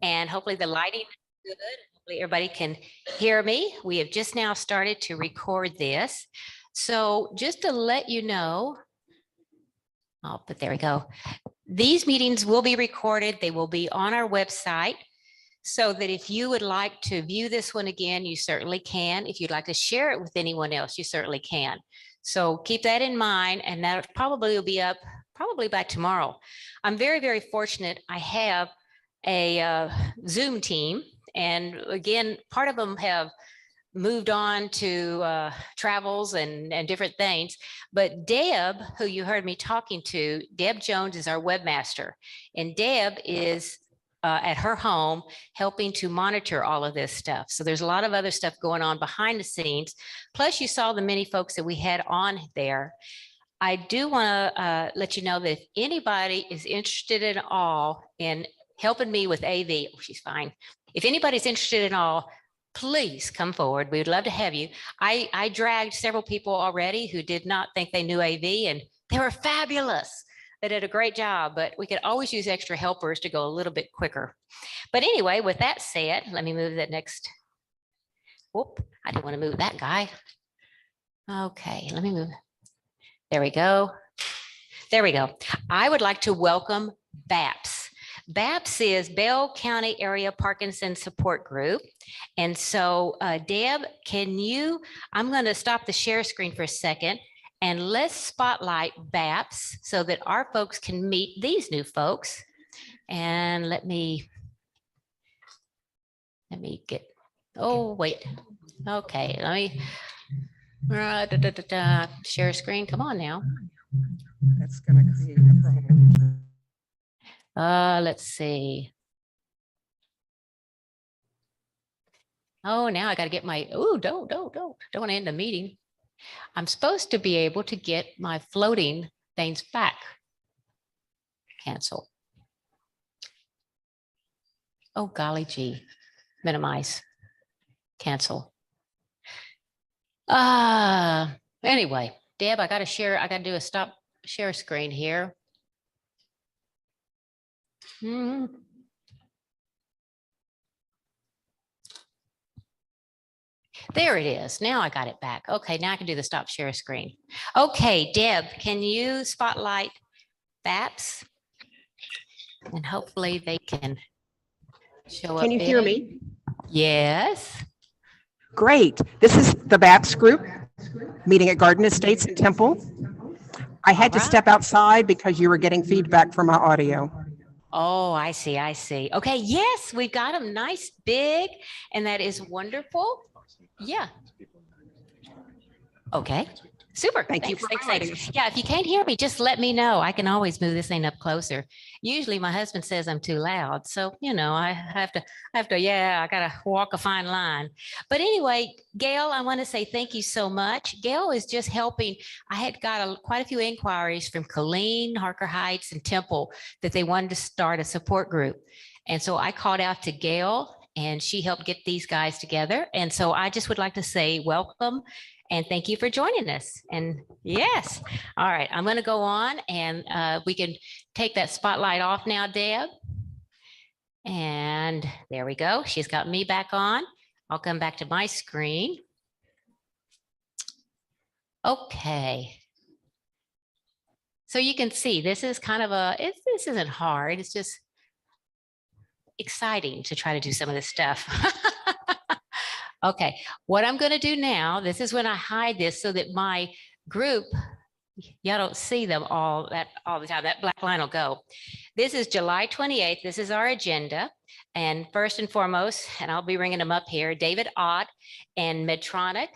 and hopefully the lighting is good. Hopefully everybody can hear me. We have just now started to record this. So just to let you know, but there we go. These meetings will be recorded. They will be on our website, so that if you would like to view this one again, you certainly can. If you'd like to share it with anyone else, you certainly can. So keep that in mind, and that probably will be up probably by tomorrow. I'm very, very fortunate. I have a Zoom team, and again, part of them have moved on to travels and different things. But Deb, who you heard me talking to, Deb Jones is our webmaster, and Deb is at her home helping to monitor all of this stuff. So there's a lot of other stuff going on behind the scenes. Plus you saw the many folks that we had on there. I do want to let you know that if anybody is interested at all in helping me with AV, oh, she's fine. If anybody's interested at all, please come forward. We would love to have you. I dragged several people already who did not think they knew AV, and they were fabulous. They did a great job, but we could always use extra helpers to go a little bit quicker. But anyway, with that said, let me move that next. Whoop, I didn't want to move that guy. Okay, let me move. There we go. There we go. I would like to welcome BAPS. BAPS is Bell County Area Parkinson Support Group. And so Deb, I'm going to stop the share screen for a second, and let's spotlight BAPS so that our folks can meet these new folks. And let me get, oh, wait. Okay, let me share screen. Come on now. That's going to create a problem. Let's see. Oh, now I got to get my, don't want to end the meeting. I'm supposed to be able to get my floating things back. Cancel. Oh, golly gee. Minimize. Cancel. Anyway, Deb, I got to do a stop share screen here. There it is. Now I got it back. Okay, now I can do the stop share screen. Okay, Deb, can you spotlight BAPS? And hopefully they can show up. Can you hear me? Yes. Great. This is the BAPS group meeting at Garden Estates in Temple. I had to step outside because you were getting feedback from my audio. Oh, I see. Okay, yes, we got them nice, big, and that is wonderful. Yeah. Okay, super. Thank you for thanks. Yeah, if you can't hear me, just let me know. I can always move this thing up closer. Usually my husband says I'm too loud, so I have to, I gotta walk a fine line. But anyway, Gail, I want to say thank you so much. Gail is just helping. I had got quite a few inquiries from Colleen, Harker Heights, and Temple that they wanted to start a support group. And so I called out to Gail, and she helped get these guys together. And so I just would like to say welcome and thank you for joining us. And yes, all right, I'm going to go on, and we can take that spotlight off now, Deb. And there we go. She's got me back on. I'll come back to my screen. Okay. So you can see this is kind of this isn't hard. It's just exciting to try to do some of this stuff. Okay, what I'm going to do now, this is when I hide this so that my group, y'all don't see them all the time. That black line will go. This is July 28th. This is our agenda. And first and foremost, and I'll be bringing them up here, David Ott and Medtronic,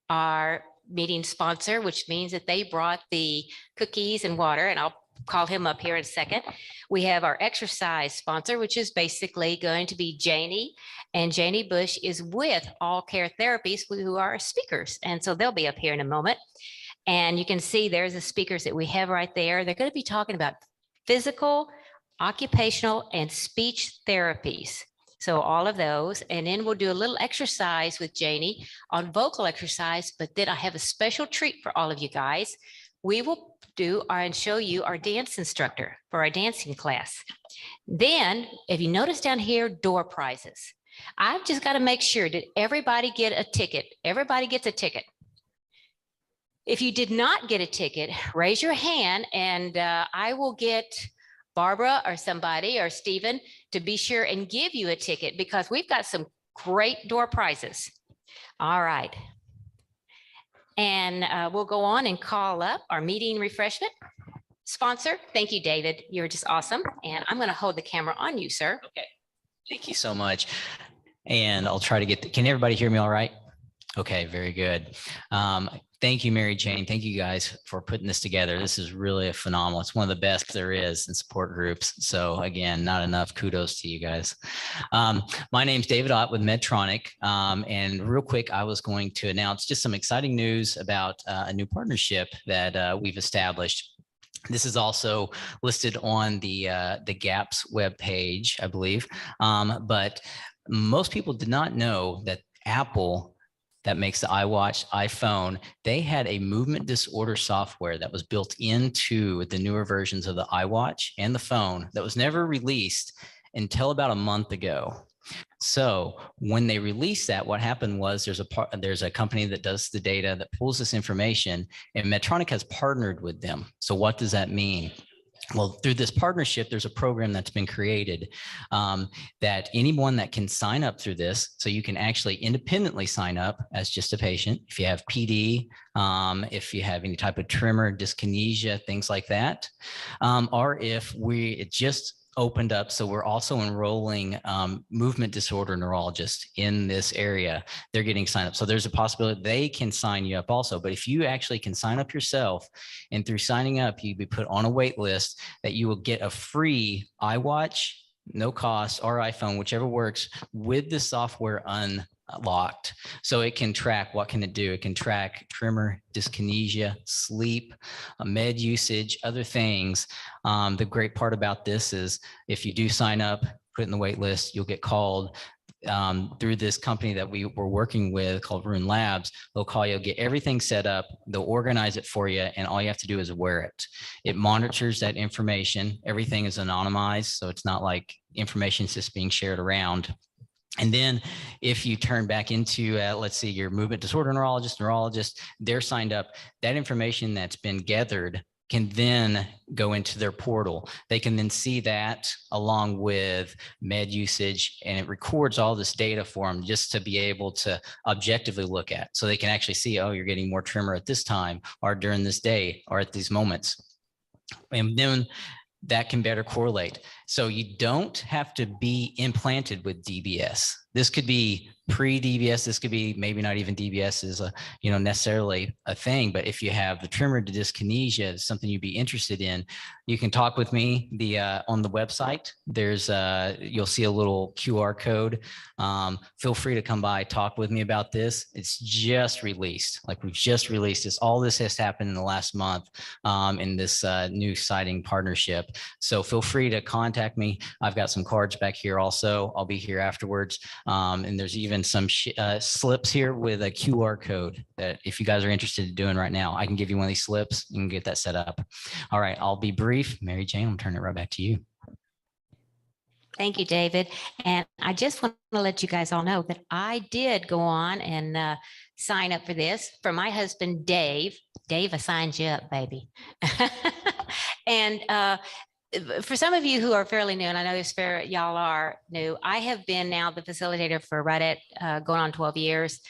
our meeting sponsor, which means that they brought the cookies and water, and I'll call him up here in a second. We have our exercise sponsor, which is basically going to be Janie, and Janie Bush is with All Care Therapies, who are speakers. And so they'll be up here in a moment. And you can see there's the speakers that we have right there. They're going to be talking about physical, occupational, and speech therapies. So all of those, and then we'll do a little exercise with Janie on vocal exercise, but then I have a special treat for all of you guys. We will do and show you our dance instructor for our dancing class. Then, if you notice down here, door prizes. I've just got to make sure that everybody get a ticket. Everybody gets a ticket. If you did not get a ticket, raise your hand and I will get Barbara or somebody or Stephen to be sure and give you a ticket because we've got some great door prizes. All right. And we'll go on and call up our meeting refreshment sponsor. Thank you, David. You're just awesome. And I'm going to hold the camera on you, sir. Okay. Thank you so much. And I'll try to can everybody hear me all right? Okay, very good. Thank you, Mary Jane. Thank you guys for putting this together. This is really a phenomenal. It's one of the best there is in support groups. So again, not enough kudos to you guys. My name's David Ott with Medtronic. And real quick, I was going to announce just some exciting news about a new partnership that we've established. This is also listed on the GAPS webpage, I believe. But most people did not know that Apple, that makes the iWatch, iPhone, they had a movement disorder software that was built into the newer versions of the iWatch and the phone that was never released until about a month ago. So when they released that, what happened was there's a company that does the data that pulls this information, and Medtronic has partnered with them. So what does that mean? Well, through this partnership, there's a program that's been created that anyone that can sign up through this, so you can actually independently sign up as just a patient. If you have PD, if you have any type of tremor, dyskinesia, things like that, or if it just opened up. So we're also enrolling movement disorder neurologists in this area. They're getting signed up. So there's a possibility they can sign you up also. But if you actually can sign up yourself, and through signing up, you'd be put on a wait list that you will get a free iWatch, no cost, or iPhone, whichever works, with the software unlocked. So it can track, what can it do? It can track tremor, dyskinesia, sleep, med usage, other things. The great part about this is if you do sign up, put in the wait list, you'll get called through this company that we were working with called Rune Labs. They'll call you, get everything set up, they'll organize it for you, and all you have to do is wear it. It monitors that information. Everything is anonymized, so it's not like information is just being shared around. And then if you turn back into, let's see, your movement disorder neurologist, they're signed up. That information that's been gathered can then go into their portal. They can then see that along with med usage, and it records all this data for them just to be able to objectively look at. So they can actually see, oh, you're getting more tremor at this time, or during this day, or at these moments. And then that can better correlate. So you don't have to be implanted with DBS. This could be pre-DBS. This could be maybe not even DBS is necessarily a thing. But if you have the tremor to dyskinesia, it's something you'd be interested in, you can talk with me. On the website, there's you'll see a little QR code. Feel free to come by, talk with me about this. It's just released. Like we've just released this. All this has happened in the last month in this new exciting partnership. So feel free to contact me. I've got some cards back here also. I'll be here afterwards. And there's even some slips here with a QR code that if you guys are interested in doing right now, I can give you one of these slips. You can get that set up. All right, I'll be brief. Mary Jane, I'm turning it right back to you. Thank you, David. And I just want to let you guys all know that I did go on and sign up for this for my husband, Dave. Dave, I signed you up, baby. And for some of you who are fairly new, and I know y'all are new, I have been now the facilitator for right at going on 12 years.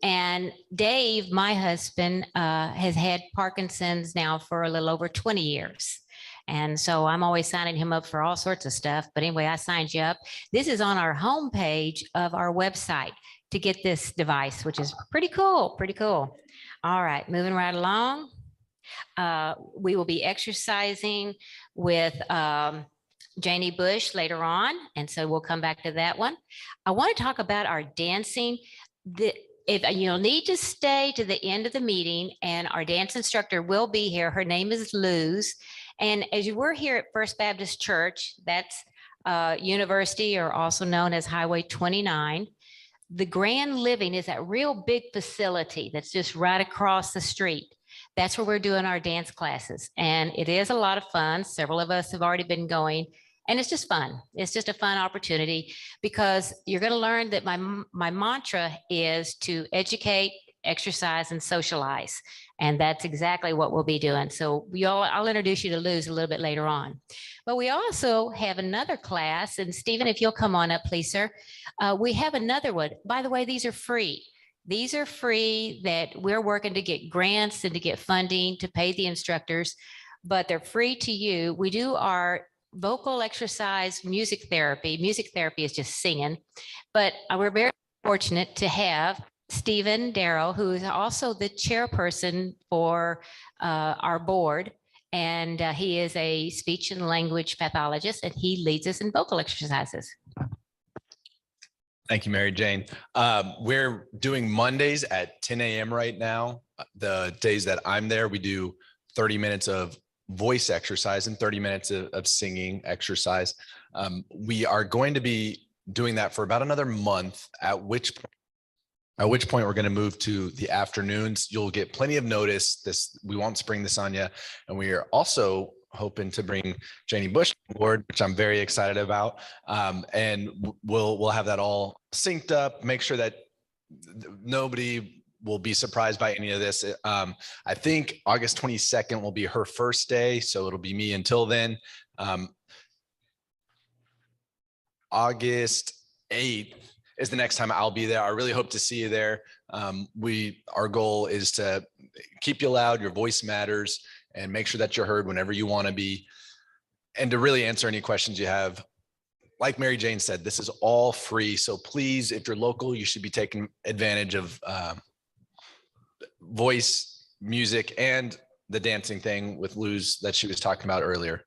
And Dave, my husband, has had Parkinson's now for a little over 20 years. And so I'm always signing him up for all sorts of stuff. But anyway, I signed you up. This is on our homepage of our website to get this device, which is pretty cool, pretty cool. All right, moving right along. We will be exercising with Janie Bush later on. And so we'll come back to that one. I want to talk about our dancing. If you'll need to stay to the end of the meeting, and our dance instructor will be here. Her name is Luz. And as you were here at First Baptist Church, that's University, or also known as Highway 29. The Grand Living is that real big facility that's just right across the street. That's where we're doing our dance classes. And it is a lot of fun. Several of us have already been going. And it's just fun. It's just a fun opportunity because you're going to learn that my mantra is to educate, exercise, and socialize. And that's exactly what we'll be doing. So I'll introduce you to Luz a little bit later on. But we also have another class. And Stephen, if you'll come on up, please, sir. We have another one. By the way, these are free. These are free that we're working to get grants and to get funding to pay the instructors, but they're free to you. We do our vocal exercise, music therapy. Music therapy is just singing, but we're very fortunate to have Stephen Darrow, who is also the chairperson for our board. And he is a speech and language pathologist, and he leads us in vocal exercises. Thank you, Mary Jane. We're doing Mondays at 10 a.m. right now. The days that I'm there, we do 30 minutes of voice exercise and 30 minutes of singing exercise. We are going to be doing that for about another month, at which point we're going to move to the afternoons. You'll get plenty of notice. We won't spring this on you. And we are also hoping to bring Janie Bush on board, which I'm very excited about. And we'll have that all synced up, make sure that nobody will be surprised by any of this. I think August 22nd will be her first day, so it'll be me until then. August 8th is the next time I'll be there. I really hope to see you there. Our goal is to keep you loud, your voice matters, and make sure that you're heard whenever you want to be, and to really answer any questions you have. Like Mary Jane said, this is all free. So please, if you're local, you should be taking advantage of voice, music, and the dancing thing with Luz that she was talking about earlier.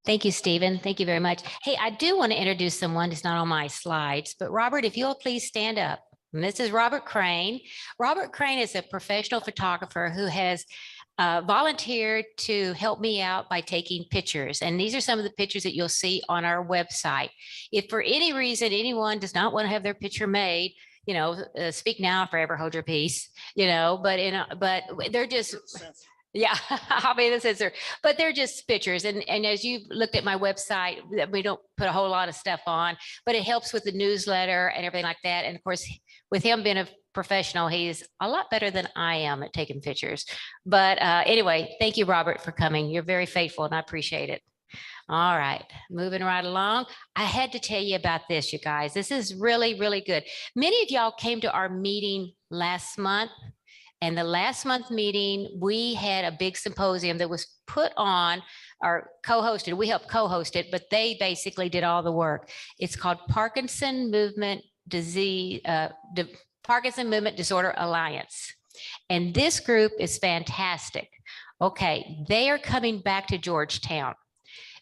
Thank you, Stephen. Thank you very much. Hey, I do want to introduce someone who's not on my slides, but Robert, if you'll please stand up. And this is Robert Crane. Robert Crane is a professional photographer who has volunteered to help me out by taking pictures. And these are some of the pictures that you'll see on our website. If for any reason anyone does not want to have their picture made, speak now, forever hold your peace, but they're just, yeah, I'll be the censor, but they're just pictures. And as you've looked at my website, we don't put a whole lot of stuff on, but it helps with the newsletter and everything like that. And of course, with him being a professional, he's a lot better than I am at taking pictures. But anyway, thank you, Robert, for coming. You're very faithful and I appreciate it. All right, moving right along. I had to tell you about this, you guys. This is really, really good. Many of y'all came to our meeting last month. And the last month meeting, we had a big symposium that was put on or co-hosted. We helped co-host it, but they basically did all the work. It's called Parkinson Movement Parkinson Movement Disorder Alliance. And this group is fantastic. Okay, they are coming back to Georgetown.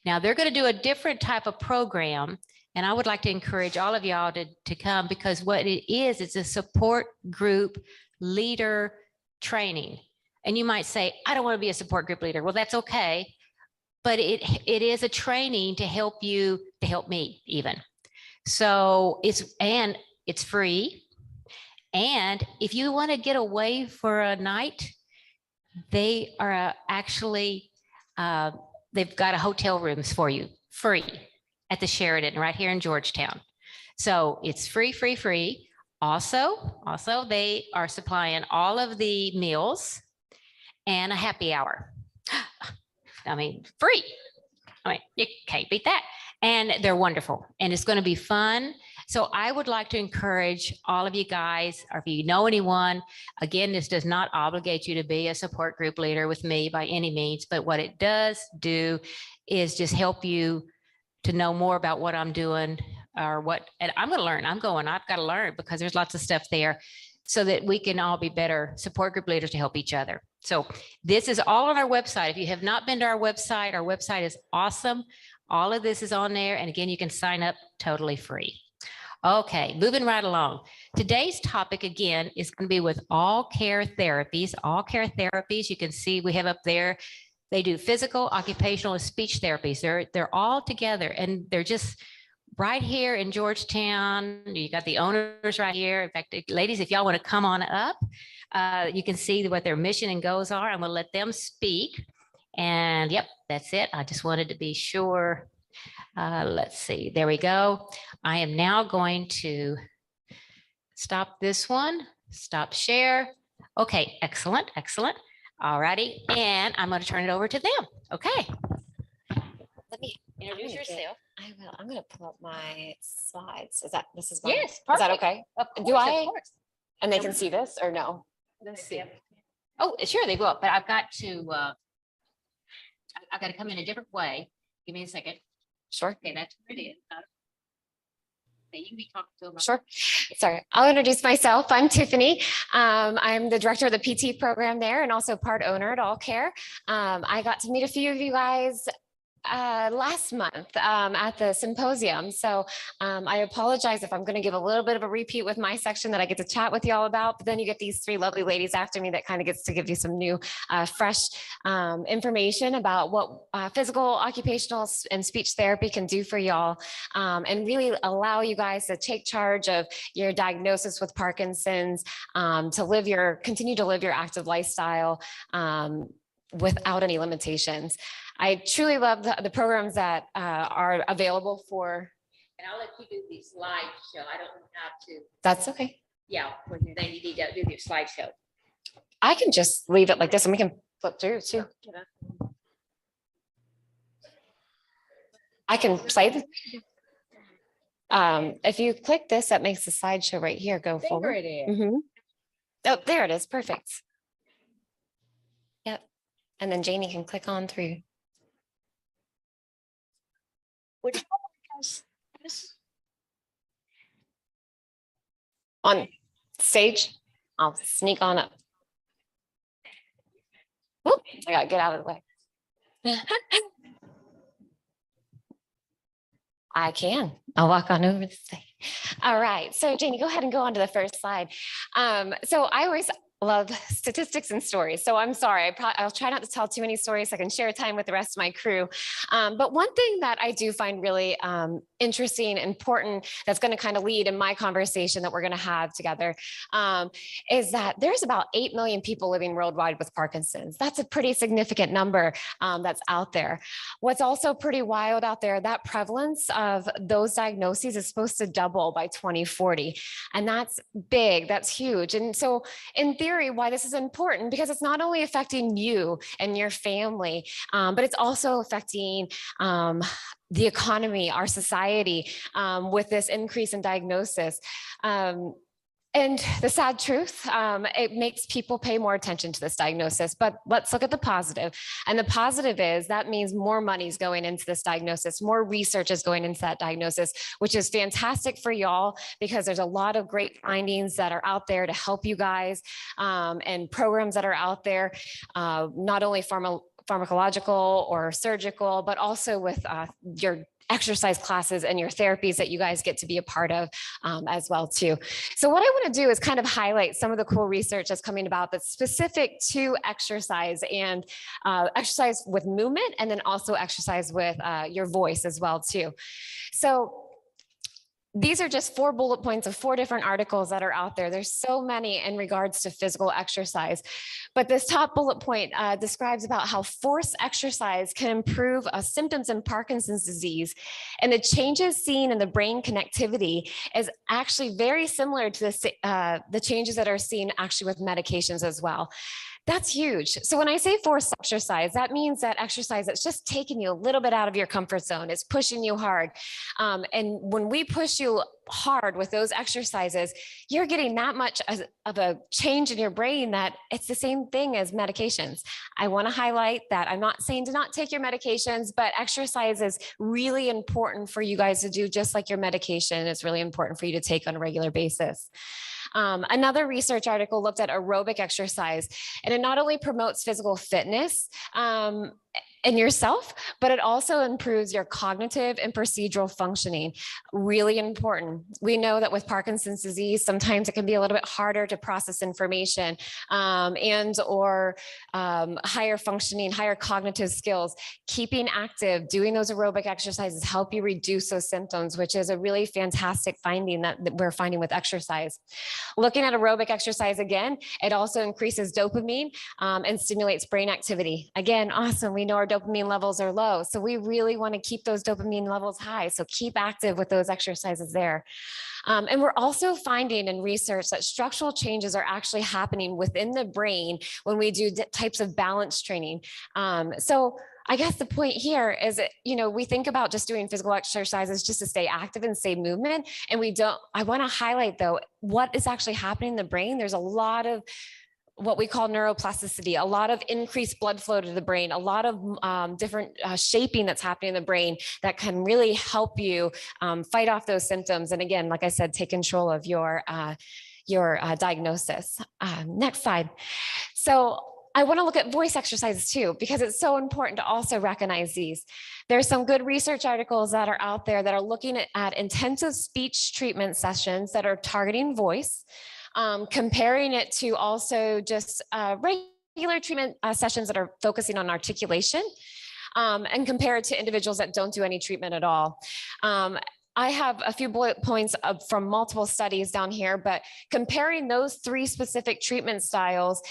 Now they're going to do a different type of program. And I would like to encourage all of y'all to come, because what it is, it's a support group leader training. And you might say, I don't want to be a support group leader. Well, that's okay. But it is a training to help you, to help me even. So it's free. And if you want to get away for a night, they are actually, they've got a hotel rooms for you, free at the Sheraton right here in Georgetown. So it's free, free, free. Also, they are supplying all of the meals and a happy hour. I mean, free. I mean, you can't beat that. And they're wonderful. And it's going to be fun. So I would like to encourage all of you guys, or if you know anyone, again, this does not obligate you to be a support group leader with me by any means, but what it does do is just help you to know more about what I'm doing, or what, and I'm going to learn. I've got to learn, because there's lots of stuff there so that we can all be better support group leaders to help each other. So this is all on our website. If you have not been to our website is awesome. All of this is on there. And again, you can sign up totally free. Okay, moving right along. Today's topic again is going to be with all care therapies. All care therapies, you can see we have up there, they do physical, occupational, and speech therapies. They're all together, and they're just right here in Georgetown. You got the owners right here. In fact, ladies, if y'all want to come on up, you can see what their mission and goals are. I'm going to let them speak. And yep, that's it. I just wanted to be sure. Let's see. There we go. I am now going to stop this one. Stop share. Okay, excellent, excellent. All righty. And I'm going to turn it over to them. Okay. Let me Introduce yourself. I will. I'm going to pull up my slides. This is Yes. Is that perfect. okay? Of Do course, of I? course. And they can see this or no? Let's see. Oh, sure, they go up, but I've got to, I've got to come in a different way. Give me a second. Sure. Okay, that's where it is. You can be talking to them. Sure. Sorry, I'll introduce myself. I'm Tiffany. I'm the director of the PT program there and also part owner at All Care. I got to meet a few of you guys last month at the symposium. So I apologize if I'm going to give a little bit of a repeat with my section that I get to chat with y'all about, but then you get these three lovely ladies after me that kind of gets to give you some new fresh information about what physical, occupational, and speech therapy can do for y'all and really allow you guys to take charge of your diagnosis with Parkinson's, to continue to live your active lifestyle without any limitations. I truly love the programs that are available for. And I'll let you do the slideshow. I don't know how to. That's okay. Yeah, then you need to do your slideshow. I can just leave it like this and we can flip through too. I can play the. If you click this, that makes the slideshow right here go forward. There it is. Mhm. Oh, there it is. Perfect. Yep. And then Janie can click on through. Which one has this? On stage, I'll sneak on up. Whoop, I gotta get out of the way. I can. I'll walk on over the stage. All right. So Janie, go ahead and go on to the first slide. So I always love statistics and stories. So I'm sorry, I'll try not to tell too many stories so I can share time with the rest of my crew. But one thing that I do find really interesting, important, that's going to kind of lead in my conversation that we're going to have together is that there's about 8 million people living worldwide with Parkinson's. That's a pretty significant number that's out there. What's also pretty wild out there, that prevalence of those diagnoses is supposed to double by 2040. And that's big, that's huge. And so in theory, why this is important, because it's not only affecting you and your family, but it's also affecting the economy, our society, with this increase in diagnosis. And the sad truth, it makes people pay more attention to this diagnosis, but let's look at the positive. And the positive is that means more money is going into this diagnosis, more research is going into that diagnosis, which is fantastic for y'all because there's a lot of great findings that are out there to help you guys and programs that are out there, not only pharmacological or surgical, but also with your exercise classes and your therapies that you guys get to be a part of as well too. So what I want to do is kind of highlight some of the cool research that's coming about that's specific to exercise and exercise with movement, and then also exercise with your voice as well too. So these are just 4 bullet points of 4 different articles that are out there. There's so many in regards to physical exercise, but this top bullet point describes about how forced exercise can improve symptoms in Parkinson's disease. And the changes seen in the brain connectivity is actually very similar to the changes that are seen actually with medications as well. That's huge. So when I say forced exercise, that means that exercise that's just taking you a little bit out of your comfort zone. It's pushing you hard. And when we push you hard with those exercises, you're getting that much of a change in your brain that it's the same thing as medications. I want to highlight that I'm not saying to not take your medications, but exercise is really important for you guys to do, just like your medication is really important for you to take on a regular basis. Another research article looked at aerobic exercise, and it not only promotes physical fitness, in yourself, but it also improves your cognitive and procedural functioning. Really important. We know that with Parkinson's disease, sometimes it can be a little bit harder to process information and or higher functioning, higher cognitive skills. Keeping active, doing those aerobic exercises help you reduce those symptoms, which is a really fantastic finding that we're finding with exercise. Looking at aerobic exercise again, it also increases dopamine and stimulates brain activity. Again, awesome. We know our dopamine levels are low, so we really want to keep those dopamine levels high. So keep active with those exercises there. And we're also finding in research that structural changes are actually happening within the brain when we do types of balance training. So I guess the point here is that, we think about just doing physical exercises just to stay active and stay movement. And I want to highlight though, what is actually happening in the brain. There's a lot of what we call neuroplasticity, a lot of increased blood flow to the brain, a lot of different shaping that's happening in the brain that can really help you fight off those symptoms. And again, like I said, take control of your diagnosis. Next slide. So I want to look at voice exercises too, because it's so important to also recognize these. There's some good research articles that are out there that are looking at intensive speech treatment sessions that are targeting voice. Comparing it to also just regular treatment sessions that are focusing on articulation, and compare it to individuals that don't do any treatment at all. I have a few bullet points from multiple studies down here, but comparing those 3 specific treatment styles,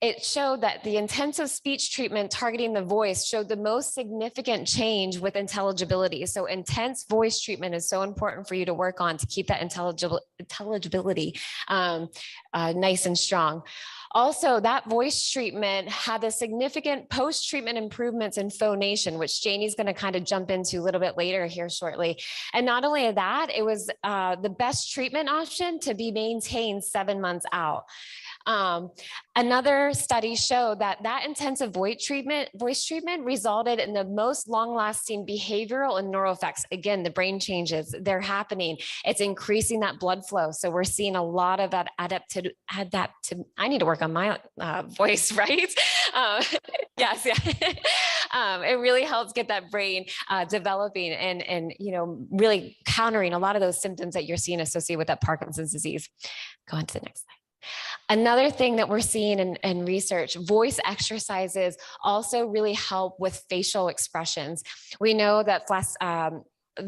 it showed that the intensive speech treatment targeting the voice showed the most significant change with intelligibility. So intense voice treatment is so important for you to work on to keep that intelligibility nice and strong. Also, that voice treatment had a significant post-treatment improvements in phonation, which Janie's going to kind of jump into a little bit later here shortly. And not only that, it was the best treatment option to be maintained 7 months out. Another study showed that intensive voice treatment resulted in the most long-lasting behavioral and neural effects. Again, the brain changes, they're happening. It's increasing that blood flow. So we're seeing a lot of that adaptive. I need to work on my voice, right? Yes, yeah. It really helps get that brain developing and really countering a lot of those symptoms that you're seeing associated with that Parkinson's disease. Go on to the next slide. Another thing that we're seeing in research, voice exercises also really help with facial expressions. We know that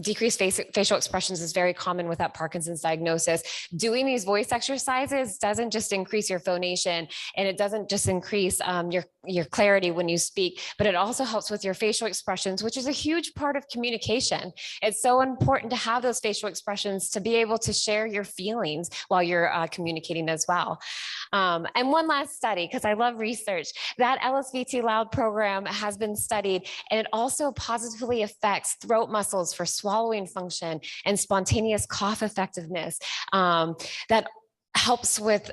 decreased facial expressions is very common with that Parkinson's diagnosis. Doing these voice exercises doesn't just increase your phonation, and it doesn't just increase your clarity when you speak, but it also helps with your facial expressions, which is a huge part of communication. It's so important to have those facial expressions to be able to share your feelings while you're communicating as well. And one last study, because I love research, that LSVT Loud program has been studied, and it also positively affects throat muscles for swallowing function and spontaneous cough effectiveness. That helps with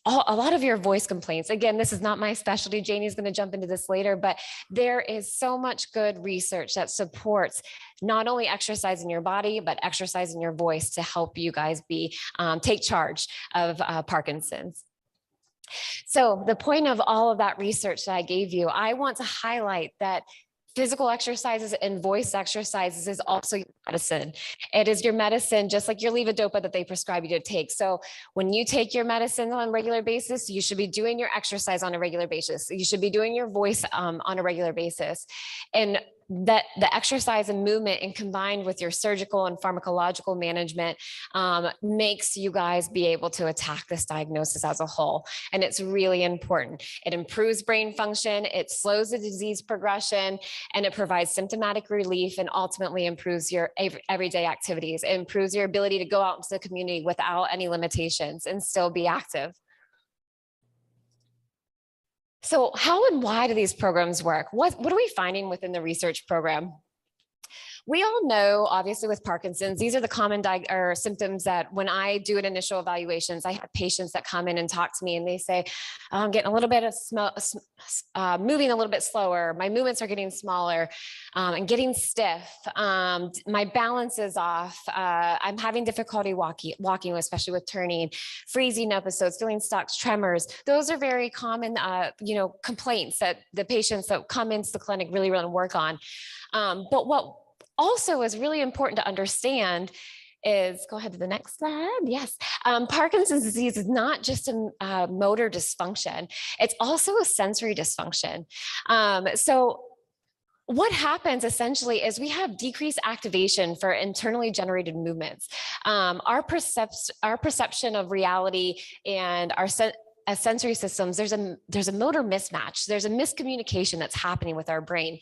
a lot of your voice complaints. Again, this is not my specialty. Janie's going to jump into this later, but there is so much good research that supports not only exercise in your body, but exercise in your voice to help you guys take charge of Parkinson's. So the point of all of that research that I gave you, I want to highlight that physical exercises and voice exercises is also your medicine. It is your medicine, just like your levodopa that they prescribe you to take. So when you take your medicine on a regular basis, you should be doing your exercise on a regular basis. You should be doing your voice on a regular basis. And that the exercise and movement and combined with your surgical and pharmacological management makes you guys be able to attack this diagnosis as a whole. And it's really important. It improves brain function, it slows the disease progression, and it provides symptomatic relief and ultimately improves your everyday activities. It improves your ability to go out into the community without any limitations and still be active. So how and why do these programs work? What are we finding within the research program? We all know, obviously, with Parkinson's, these are the common symptoms that when I do an initial evaluations, I have patients that come in and talk to me and they say, I'm getting a little bit of moving a little bit slower. My movements are getting smaller and getting stiff. My balance is off. I'm having difficulty walking, especially with turning, freezing episodes, feeling stuck, tremors. Those are very common, complaints that the patients that come into the clinic really work on. But what also is really important to understand is, go ahead to the next slide. Yes. Parkinson's disease is not just a motor dysfunction. It's also a sensory dysfunction. So what happens essentially is we have decreased activation for internally generated movements. Our perception of reality and our as sensory systems, there's a motor mismatch. There's a miscommunication that's happening with our brain.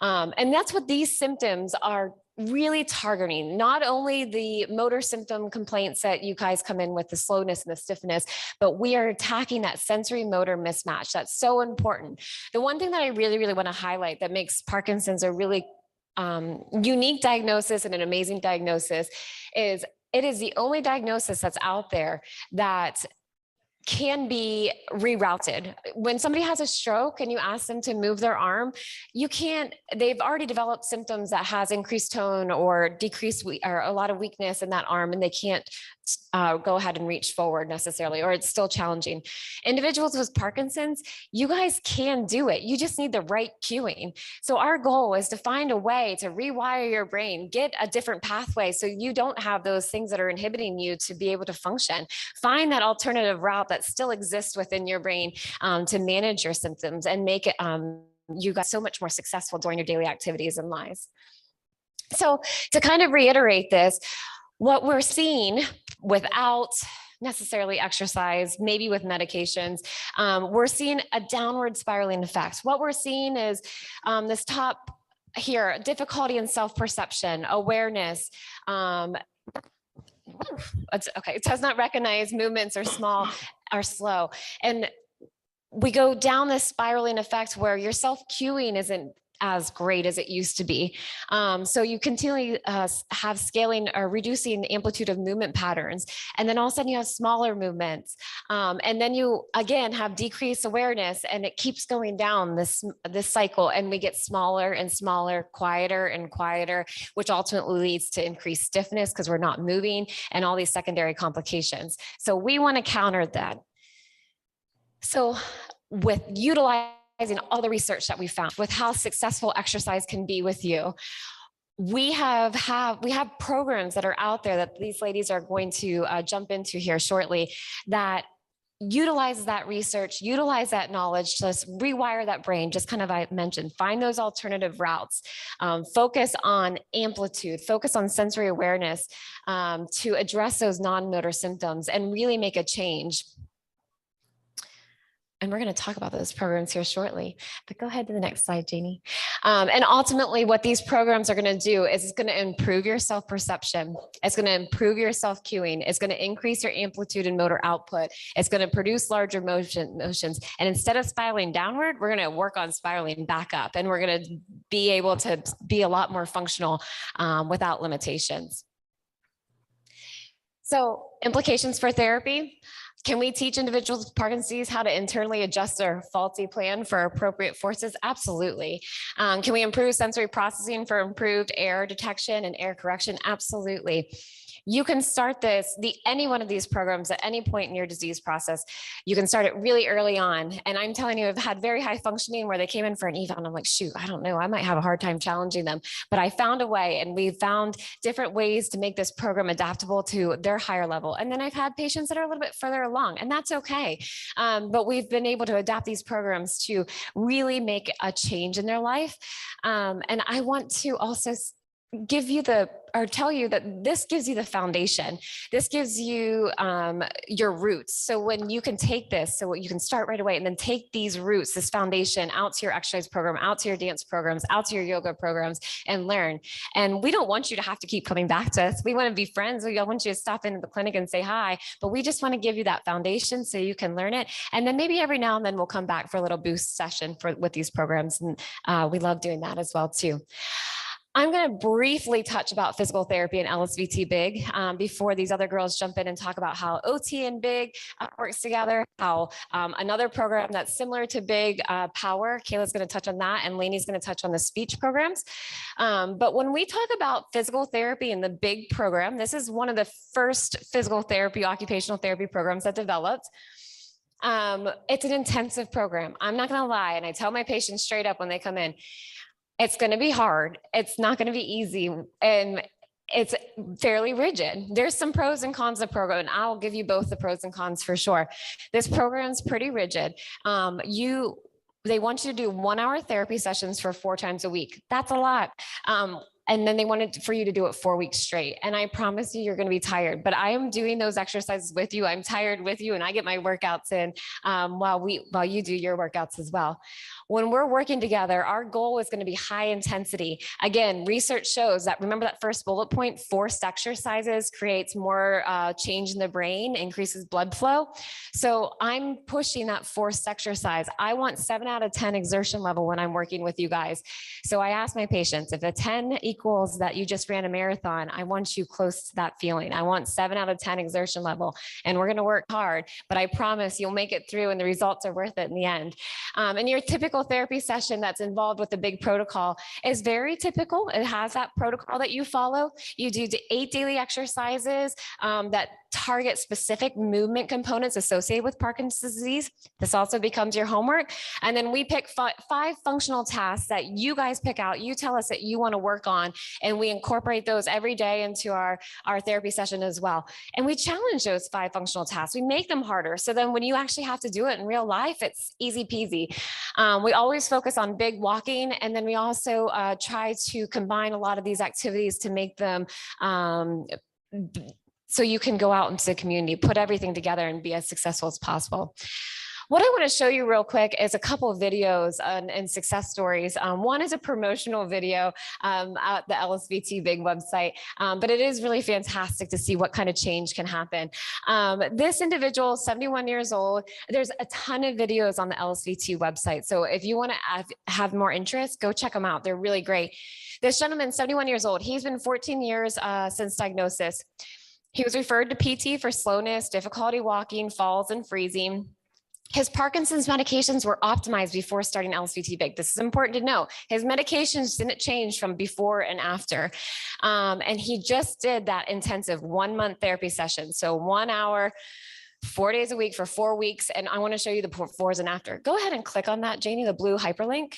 And that's what these symptoms are really targeting, not only the motor symptom complaints that you guys come in with, the slowness and the stiffness, but we are attacking that sensory motor mismatch. That's so important. The one thing that I really, really want to highlight that makes Parkinson's a really unique diagnosis and an amazing diagnosis is it is the only diagnosis that's out there that can be rerouted. When somebody has a stroke and you ask them to move their arm, they've already developed symptoms that has increased tone or decreased or a lot of weakness in that arm, and they can't go ahead and reach forward necessarily, or it's still challenging. Individuals with Parkinson's, you guys can do it. You just need the right cueing. So our goal is to find a way to rewire your brain, get a different pathway so you don't have those things that are inhibiting you to be able to function. Find that alternative route that still exists within your brain to manage your symptoms and make it you guys so much more successful during your daily activities and lives. So to kind of reiterate this, what we're seeing without necessarily exercise, maybe with medications, we're seeing a downward spiraling effect. What we're seeing is this top here, difficulty in self-perception, awareness. It's okay. It does not recognize movements are slow. And we go down this spiraling effect where your self-cueing isn't as great as it used to be. So you continually have scaling or reducing the amplitude of movement patterns. And then all of a sudden you have smaller movements. And then you, again, have decreased awareness, and it keeps going down this cycle, and we get smaller and smaller, quieter and quieter, which ultimately leads to increased stiffness because we're not moving and all these secondary complications. So we want to counter that. So with utilizing all the research that we found with how successful exercise can be with you, we have programs that are out there that these ladies are going to jump into here shortly that utilize that research, utilize that knowledge to rewire that brain, just kind of I mentioned, find those alternative routes, focus on amplitude, focus on sensory awareness to address those non-motor symptoms and really make a change. And we're going to talk about those programs here shortly, but go ahead to the next slide, Janie. And ultimately what these programs are going to do is it's going to improve your self-perception. It's going to improve your self-cueing. It's going to increase your amplitude and motor output. It's going to produce larger motions. And instead of spiraling downward, we're going to work on spiraling back up, and we're going to be able to be a lot more functional without limitations. So implications for therapy. Can we teach individuals with Parkinson's how to internally adjust their faulty plan for appropriate forces? Absolutely. Can we improve sensory processing for improved error detection and error correction? Absolutely. You can start any one of these programs at any point in your disease process. You can start it really early on. And I'm telling you, I've had very high functioning where they came in for an eval and I'm like, shoot, I don't know, I might have a hard time challenging them. But I found a way, and we found different ways to make this program adaptable to their higher level. And then I've had patients that are a little bit further along, and that's okay. But we've been able to adapt these programs to really make a change in their life. And I want to also tell you that this gives you the foundation. This gives you your roots. So when you can take this, so you can start right away and then take these roots, this foundation out to your exercise program, out to your dance programs, out to your yoga programs and learn. And we don't want you to have to keep coming back to us. We want to be friends. We don't want you to stop into the clinic and say hi, but we just want to give you that foundation so you can learn it. And then maybe every now and then we'll come back for a little boost session with these programs. And we love doing that as well too. I'm going to briefly touch about physical therapy and LSVT Big before these other girls jump in and talk about how OT and Big works together, how another program that's similar to Big, Power, Kayla's going to touch on that, and Lainey's going to touch on the speech programs. But when we talk about physical therapy and the Big program, this is one of the first physical therapy, occupational therapy programs that developed. It's an intensive program. I'm not going to lie. And I tell my patients straight up when they come in, it's going to be hard. It's not going to be easy. And it's fairly rigid. There's some pros and cons of the program, and I'll give you both the pros and cons for sure. This program is pretty rigid. They want you to do 1 hour therapy sessions for 4 times a week. That's a lot. And then they wanted for you to do it 4 weeks straight. And I promise you, you're going to be tired, but I am doing those exercises with you. I'm tired with you, and I get my workouts in while you do your workouts as well. When we're working together, our goal is going to be high intensity. Again, research shows that, remember that first bullet point, forced exercises creates more change in the brain, increases blood flow. So I'm pushing that forced exercise. I want 7 out of 10 exertion level when I'm working with you guys. So I ask my patients, if a 10 equals that you just ran a marathon, I want you close to that feeling. I want 7 out of 10 exertion level, and we're going to work hard, but I promise you'll make it through and the results are worth it in the end. And your typical therapy session that's involved with the Big protocol is very typical. It has that protocol that you follow. You do 8 daily exercises that target specific movement components associated with Parkinson's disease. This also becomes your homework. And then we pick 5 functional tasks that you guys pick out. You tell us that you want to work on, and we incorporate those every day into our therapy session as well. And we challenge those 5 functional tasks. We make them harder. So then when you actually have to do it in real life, it's easy peasy. We always focus on big walking. And then we also try to combine a lot of these activities to make them so you can go out into the community, put everything together and be as successful as possible. What I want to show you real quick is a couple of videos and success stories. One is a promotional video at the LSVT Big website, but it is really fantastic to see what kind of change can happen. This individual, 71 years old, there's a ton of videos on the LSVT website. So if you want to have more interest, go check them out. They're really great. This gentleman, 71 years old, he's been 14 years since diagnosis. He was referred to PT for slowness, difficulty walking, falls, and freezing. His Parkinson's medications were optimized before starting LSVT Big. This is important to know. His medications didn't change from before and after. And he just did that intensive 1-month therapy session. So 1 hour, 4 days a week for 4 weeks. And I want to show you the befores and after. Go ahead and click on that, Janie, the blue hyperlink.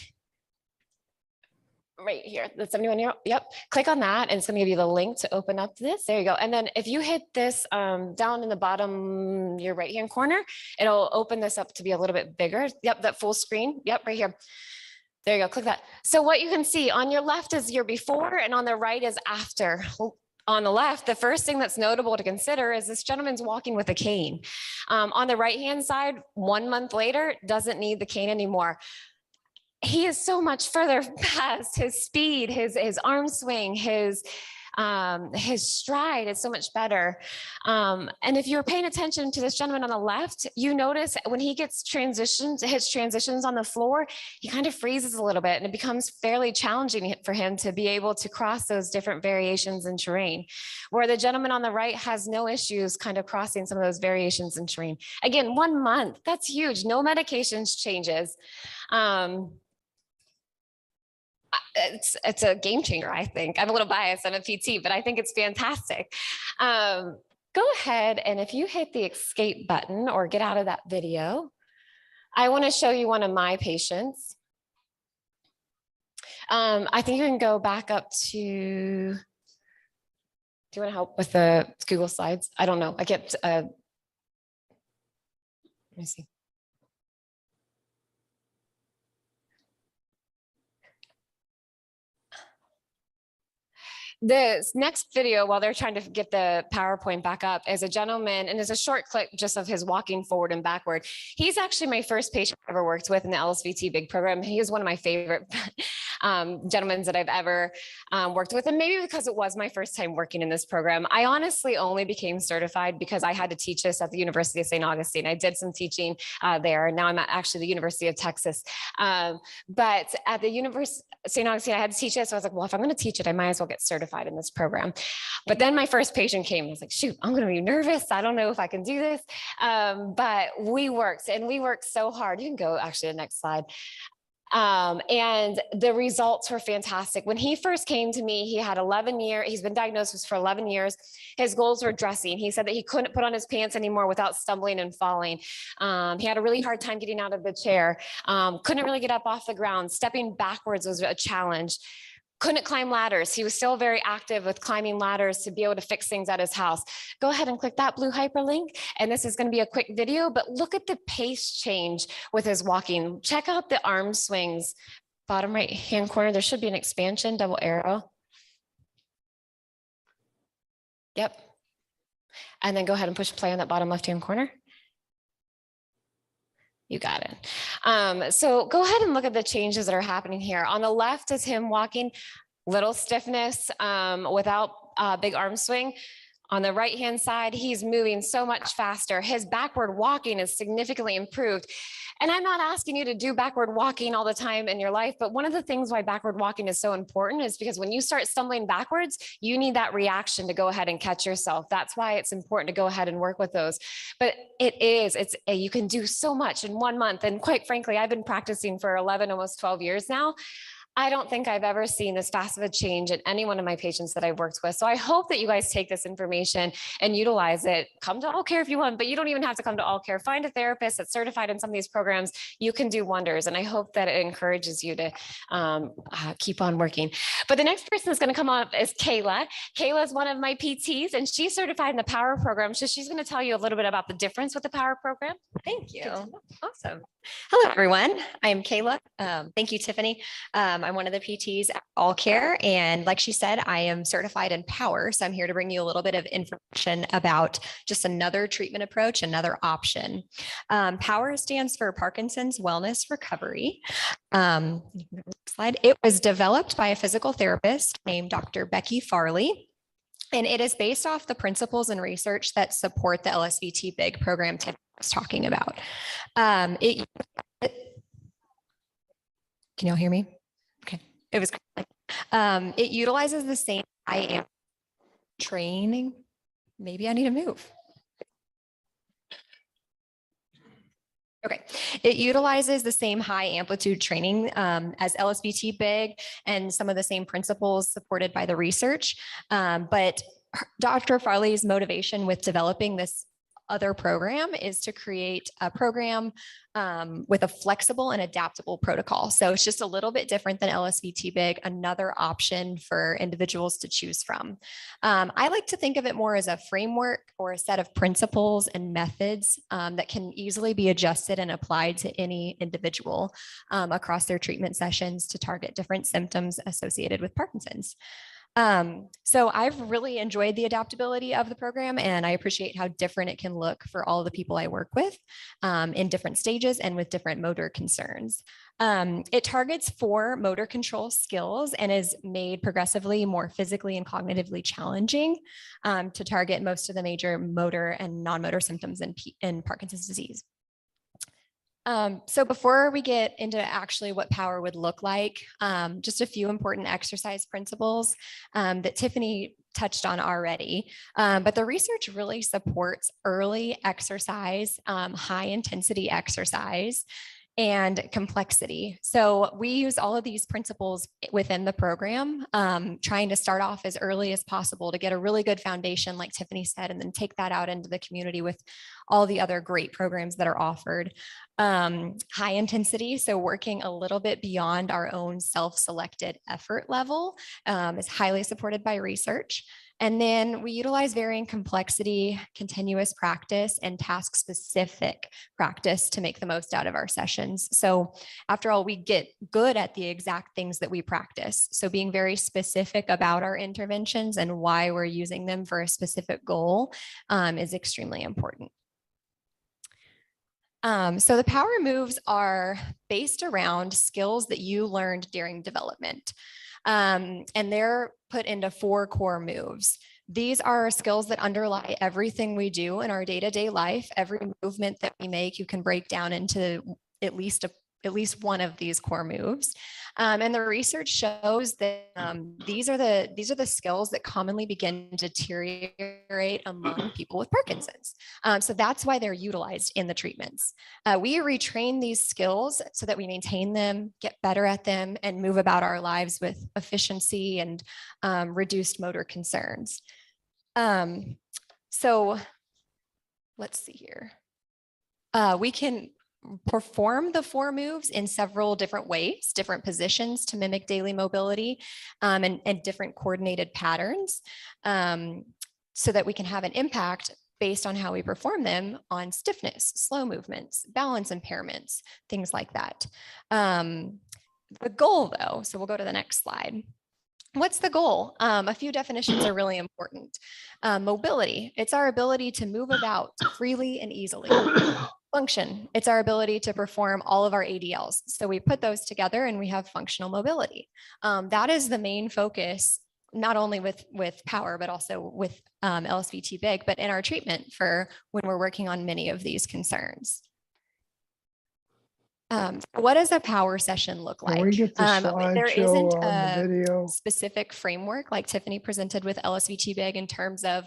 Right here, the 71-year-old, yep. Click on that and it's gonna give you the link to open up this. There you go. And then if you hit this down in the bottom, your right-hand corner, it'll open this up to be a little bit bigger. Yep, that full screen. Yep, right here. There you go, click that. So what you can see on your left is your before and on the right is after. On the left, the first thing that's notable to consider is this gentleman's walking with a cane. On the right-hand side, 1 month later, doesn't need the cane anymore. He is so much further past his speed, his arm swing, his stride is so much better. And if you're paying attention to this gentleman on the left, you notice when he gets his transitions on the floor, he kind of freezes a little bit and it becomes fairly challenging for him to be able to cross those different variations in terrain, where the gentleman on the right has no issues kind of crossing some of those variations in terrain. Again, 1 month, that's huge. No medications changes. It's a game changer, I think. I'm a little biased, I'm a PT, but I think it's fantastic. Go ahead, and if you hit the escape button or get out of that video, I want to show you one of my patients. I think you can go back up to, do you want to help with the Google Slides? I don't know, I kept, let me see. This next video, while they're trying to get the PowerPoint back up, is a gentleman, and there's a short clip just of his walking forward and backward. He's actually my first patient I ever worked with in the LSVT Big program. He is one of my favorite gentlemen that I've ever worked with. And maybe because it was my first time working in this program, I honestly only became certified because I had to teach this at the University of St. Augustine. I did some teaching there. Now I'm at actually the University of Texas. But at the University of St. Augustine, I had to teach it. So I was like, well, if I'm going to teach it, I might as well get certified in this program. But then my first patient came. I was like, shoot, I'm going to be nervous. I don't know if I can do this. But we worked so hard. You can go actually to the next slide. And the results were fantastic. When he first came to me, he had 11 years, he's been diagnosed for 11 years. His goals were dressing. He said that he couldn't put on his pants anymore without stumbling and falling. He had a really hard time getting out of the chair. Couldn't really get up off the ground. Stepping backwards was a challenge. Couldn't climb ladders. He was still very active with climbing ladders to be able to fix things at his house. Go ahead and click that blue hyperlink. And this is going to be a quick video, but look at the pace change with his walking. Check out the arm swings. Bottom right hand corner, there should be an expansion, double arrow. Yep. And then go ahead and push play on that bottom left hand corner. You got it. So go ahead and look at the changes that are happening here. On the left is him walking, little stiffness without big arm swing. On the right-hand side, he's moving so much faster. His backward walking is significantly improved. And I'm not asking you to do backward walking all the time in your life, but one of the things why backward walking is so important is because when you start stumbling backwards, you need that reaction to go ahead and catch yourself. That's why it's important to go ahead and work with those. But you can do so much in 1 month. And quite frankly, I've been practicing for 11, almost 12 years now. I don't think I've ever seen this fast of a change in any one of my patients that I've worked with. So I hope that you guys take this information and utilize it. Come to All Care if you want, but you don't even have to come to All Care. Find a therapist that's certified in some of these programs. You can do wonders. And I hope that it encourages you to keep on working. But the next person that's going to come up is Kayla. Kayla is one of my PTs and she's certified in the POWER program. So she's going to tell you a little bit about the difference with the POWER program. Thank you. Awesome. Hello, everyone. I am Kayla. Thank you, Tiffany. I'm one of the PTs at All Care. And like she said, I am certified in POWER. So I'm here to bring you a little bit of information about just another treatment approach, another option. POWER stands for Parkinson's Wellness Recovery. Slide. It was developed by a physical therapist named Dr. Becky Farley. And it is based off the principles and research that support the LSVT BIG program Tiffany was talking about. Can y'all hear me? Okay. It was, it utilizes the same I am training. Maybe I need to move. Okay. It utilizes the same high amplitude training as LSVT BIG and some of the same principles supported by the research. But Dr. Farley's motivation with developing this other program is to create a program with a flexible and adaptable protocol. So it's just a little bit different than LSVT BIG, another option for individuals to choose from. I like to think of it more as a framework or a set of principles and methods that can easily be adjusted and applied to any individual across their treatment sessions to target different symptoms associated with Parkinson's. So I've really enjoyed the adaptability of the program and I appreciate how different it can look for all the people I work with in different stages and with different motor concerns. It targets 4 motor control skills and is made progressively more physically and cognitively challenging to target most of the major motor and non-motor symptoms in Parkinson's disease. So before we get into actually what POWER would look like, just a few important exercise principles that Tiffany touched on already, but the research really supports early exercise, high intensity exercise, and complexity. So we use all of these principles within the program, trying to start off as early as possible to get a really good foundation, like Tiffany said, and then take that out into the community with all the other great programs that are offered. High intensity, so working a little bit beyond our own self-selected effort level is highly supported by research. And then we utilize varying complexity, continuous practice, and task-specific practice to make the most out of our sessions. So after all, we get good at the exact things that we practice. So being very specific about our interventions and why we're using them for a specific goal is extremely important. So the power moves are based around skills that you learned during development. And they're put into 4 core moves. These are skills that underlie everything we do in our day-to-day life. Every movement that we make, you can break down into at least one of these core moves. And the research shows that these are the skills that commonly begin to deteriorate among people with Parkinson's. So that's why they're utilized in the treatments. We retrain these skills so that we maintain them, get better at them, and move about our lives with efficiency and reduced motor concerns. So let's see here. We can perform the 4 moves in several different ways, different positions to mimic daily mobility, and different coordinated patterns, so that we can have an impact based on how we perform them on stiffness, slow movements, balance impairments, things like that. The goal though, so we'll go to the next slide. What's the goal? A few definitions are really important. Mobility, it's our ability to move about freely and easily. Function, it's our ability to perform all of our ADLs. So we put those together and we have functional mobility. That is the main focus, not only with power, but also with LSVT big, but in our treatment for when we're working on many of these concerns. What does a power session look Can we like? get the There slideshow isn't on the a video? specific framework like Tiffany presented with LSVT big in terms of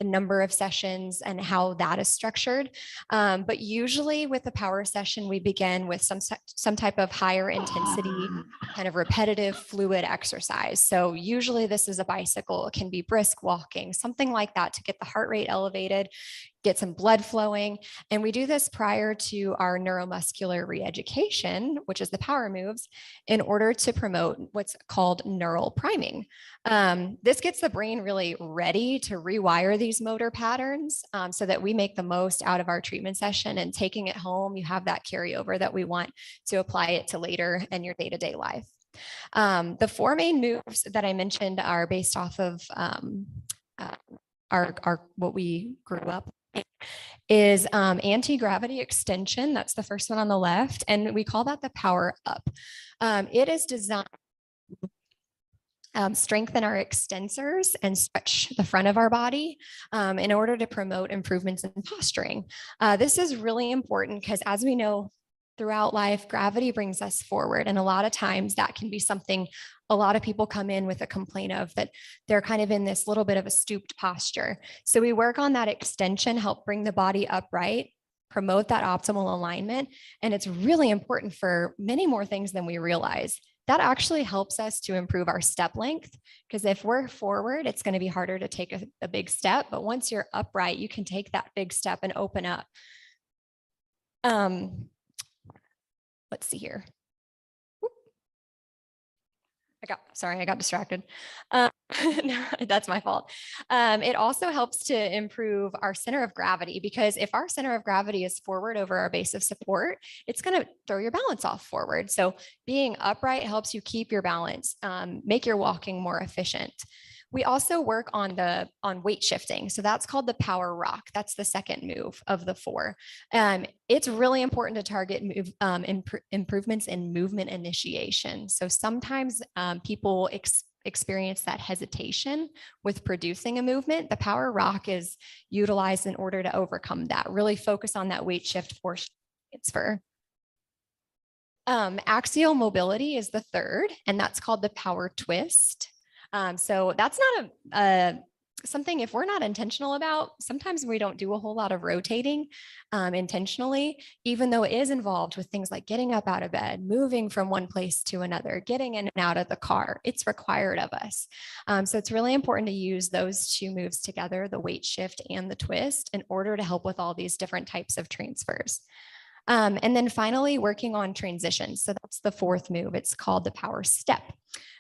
the number of sessions and how that is structured. But usually with a power session, we begin with some type of higher intensity, kind of repetitive fluid exercise. So usually this is a bicycle, it can be brisk walking, something like that to get the heart rate elevated, get some blood flowing. And we do this prior to our neuromuscular reeducation, which is the power moves, in order to promote what's called neural priming. This gets the brain really ready to rewire these motor patterns, so that we make the most out of our treatment session, and taking it home, you have that carryover that we want to apply it to later in your day-to-day life. The 4 main moves that I mentioned are based off of our what we grew up is anti-gravity extension. That's the first one on the left. And we call that the power up. It is designed to strengthen our extensors and stretch the front of our body in order to promote improvements in posturing. This is really important because, as we know, throughout life, gravity brings us forward. And a lot of times that can be something a lot of people come in with a complaint of, that they're kind of in this little bit of a stooped posture. So we work on that extension, help bring the body upright, promote that optimal alignment. And it's really important for many more things than we realize. That actually helps us to improve our step length, because if we're forward, it's going to be harder to take a big step. But once you're upright, you can take that big step and open up. Let's see here. I got distracted. That's my fault. It also helps to improve our center of gravity, because if our center of gravity is forward over our base of support, it's going to throw your balance off forward. So being upright helps you keep your balance, make your walking more efficient. We also work on weight shifting. So that's called the power rock. That's the second move of the 4. It's really important to target improvements in movement initiation. So sometimes people experience that hesitation with producing a movement. The power rock is utilized in order to overcome that. Really focus on that weight shift force transfer. Axial mobility is the third, and that's called the power twist. So that's not something, if we're not intentional about, sometimes we don't do a whole lot of rotating intentionally, even though it is involved with things like getting up out of bed, moving from one place to another, getting in and out of the car. It's required of us. So it's really important to use those 2 moves together, the weight shift and the twist, in order to help with all these different types of transfers. And then finally, working on transitions. So that's the 4th move. It's called the power step.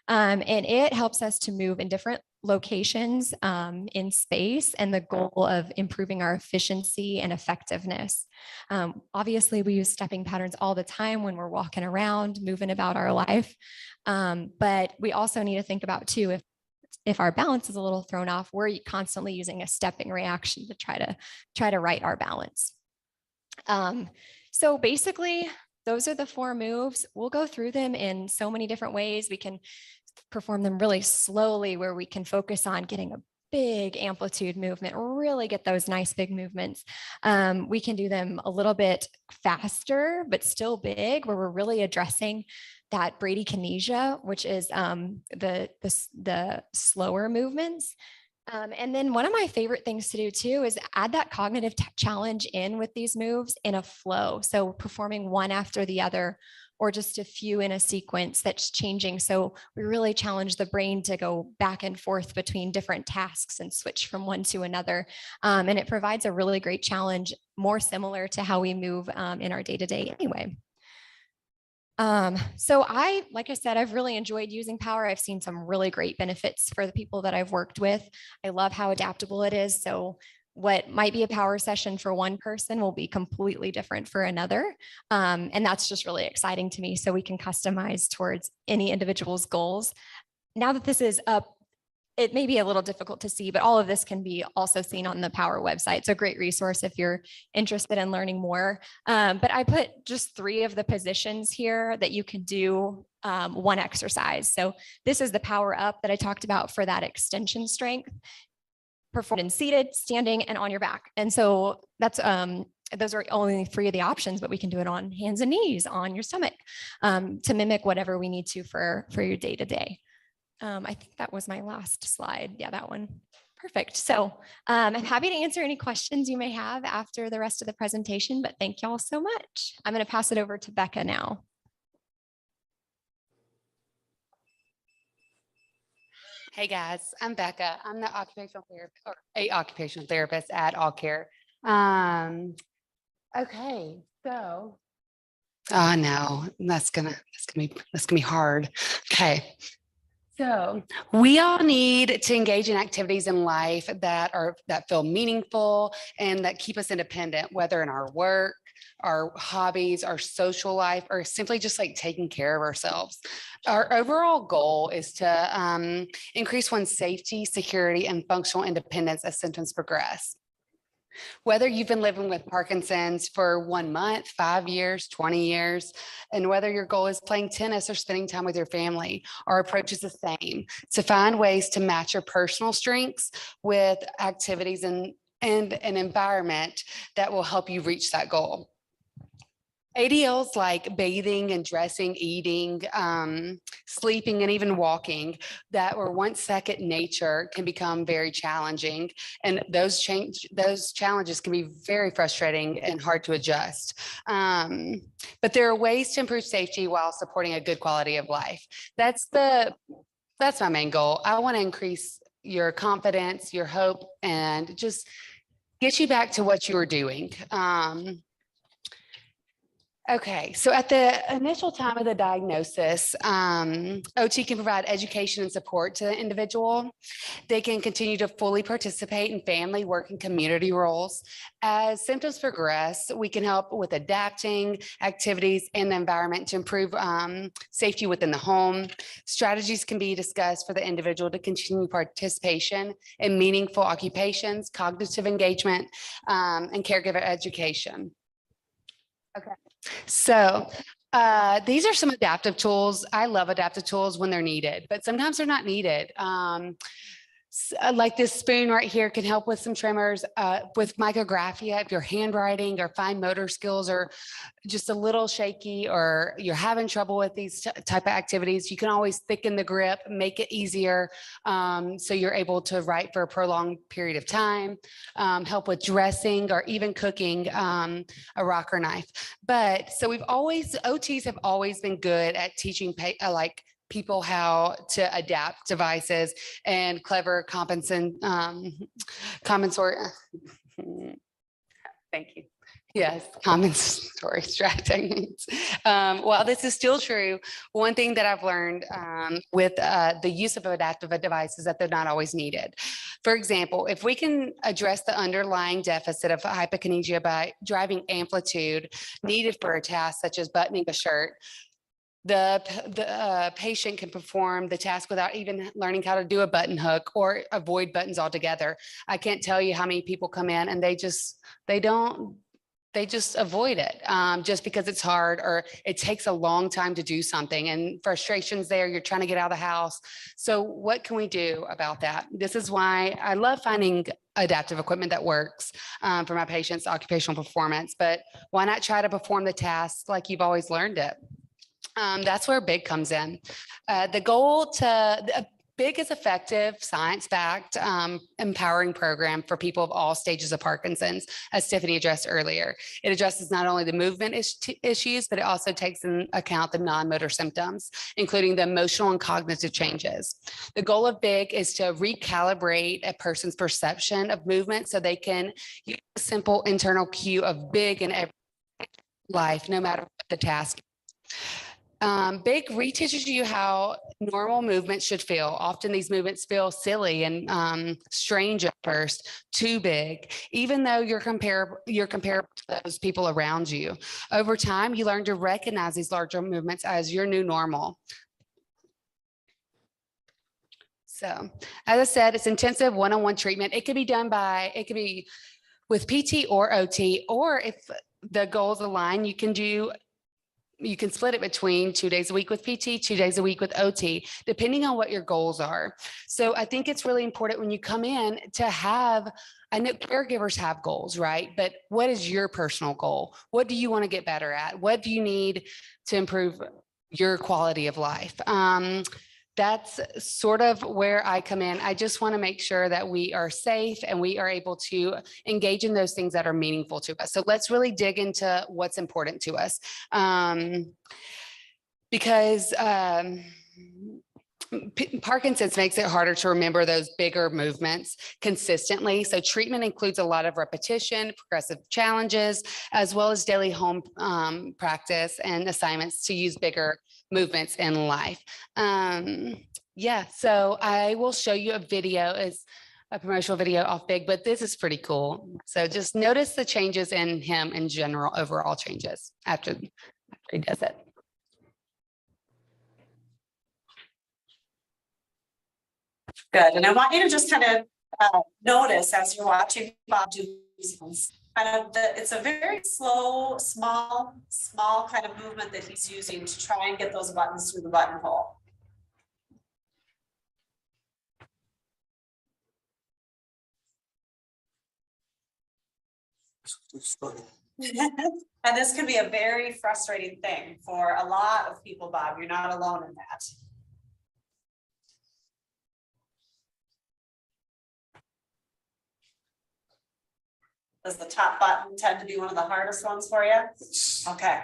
And it helps us to move in different locations in space, and the goal of improving our efficiency and effectiveness. Obviously, we use stepping patterns all the time when we're walking around, moving about our life. But we also need to think about too, if our balance is a little thrown off, we're constantly using a stepping reaction to try to right our balance. So basically, those are the 4 moves. We'll go through them in so many different ways. We can perform them really slowly, where we can focus on getting a big amplitude movement, really get those nice big movements. We can do them a little bit faster, but still big, where we're really addressing that bradykinesia, which is the slower movements. And then one of my favorite things to do too is add that cognitive challenge in with these moves in a flow. So performing one after the other, or just a few in a sequence that's changing. So we really challenge the brain to go back and forth between different tasks and switch from one to another. And it provides a really great challenge, more similar to how we move in our day-to-day anyway. So like I said, I've really enjoyed using Power. I've seen some really great benefits for the people that I've worked with. I love how adaptable it is. So what might be a Power session for one person will be completely different for another. And that's just really exciting to me. So we can customize towards any individual's goals. Now that this is up, it may be a little difficult to see, but all of this can be also seen on the Power website. It's a great resource if you're interested in learning more. But I put just 3 of the positions here that you can do one exercise. So this is the Power Up that I talked about for that extension strength, performed in seated, standing, and on your back. And so that's those are only 3 of the options, but we can do it on hands and knees, on your stomach, to mimic whatever we need to for your day-to-day. I think that was my last slide. Yeah, that one. Perfect. So I'm happy to answer any questions you may have after the rest of the presentation, but thank y'all so much. I'm going to pass it over to Becca now. Hey guys, I'm Becca. I'm the occupational therapist, or a occupational therapist at All Care. Okay, so no, that's gonna be hard. Okay. So we all need to engage in activities in life that feel meaningful and that keep us independent, whether in our work, our hobbies, our social life, or simply just like taking care of ourselves. Our overall goal is to increase one's safety, security, and functional independence as symptoms progress. Whether you've been living with Parkinson's for 1 month, 5 years, 20 years, and whether your goal is playing tennis or spending time with your family, our approach is the same: to find ways to match your personal strengths with activities and an environment that will help you reach that goal. ADLs like bathing and dressing, eating, sleeping, and even walking that were once second nature can become very challenging. And those challenges can be very frustrating and hard to adjust. But there are ways to improve safety while supporting a good quality of life. That's my main goal. I want to increase your confidence, your hope, and just get you back to what you were doing. Okay, so at the initial time of the diagnosis, OT can provide education and support to the individual. They can continue to fully participate in family, work, and community roles. As symptoms progress, we can help with adapting activities and the environment to improve safety within the home. Strategies can be discussed for the individual to continue participation in meaningful occupations, cognitive engagement, and caregiver education. Okay. So these are some adaptive tools. I love adaptive tools when they're needed, but sometimes they're not needed. Like this spoon right here can help with some tremors, with micrographia. If your handwriting or fine motor skills are just a little shaky, or you're having trouble with these type of activities, you can always thicken the grip, make it easier, so you're able to write for a prolonged period of time, help with dressing or even cooking, a rocker knife. But so OTs have always been good at teaching people how to adapt devices and clever compensatory. Thank you. Yes, compensatory strat techniques. While this is still true, one thing that I've learned with the use of adaptive devices is that they're not always needed. For example, if we can address the underlying deficit of hypokinesia by driving amplitude needed for a task such as buttoning a shirt, the patient can perform the task without even learning how to do a button hook or avoid buttons altogether. I can't tell you how many people come in and they don't they just avoid it just because it's hard or it takes a long time to do something and frustrations there. You're trying to get out of the house. So what can we do about that? This is why I love finding adaptive equipment that works for my patients' occupational performance, but why not try to perform the task like you've always learned it? That's where BIG comes in. The goal to BIG is effective, science-backed, empowering program for people of all stages of Parkinson's, as Tiffany addressed earlier. It addresses not only the movement issues, but it also takes into account the non-motor symptoms, including the emotional and cognitive changes. The goal of BIG is to recalibrate a person's perception of movement so they can use a simple internal cue of BIG in every life, no matter what the task. BIG reteaches you how normal movements should feel. Often these movements feel silly and strange at first, too big, even though you're comparable to those people around you. Over time, you learn to recognize these larger movements as your new normal. So, as I said, it's intensive one-on-one treatment. It could be with PT or OT, or if the goals align, you can split it between 2 days a week with PT, 2 days a week with OT, depending on what your goals are. So I think it's really important when you come in to have, I know caregivers have goals, right? But what is your personal goal? What do you want to get better at? What do you need to improve your quality of life? That's sort of where I come in. I just want to make sure that we are safe and we are able to engage in those things that are meaningful to us. So let's really dig into what's important to us. Because Parkinson's makes it harder to remember those bigger movements consistently. So treatment includes a lot of repetition, progressive challenges, as well as daily home practice and assignments to use bigger movements in life. Yeah, so I will show you a video. It's a promotional video off BIG, but this is pretty cool. So just notice the changes in him in general, overall changes after he does it. Good. And I want you to just kind of notice as you're watching Bob do these ones, it's a very slow, small kind of movement that he's using to try and get those buttons through the buttonhole. And this can be a very frustrating thing for a lot of people, Bob. You're not alone in that. Does the top button tend to be one of the hardest ones for you? Okay,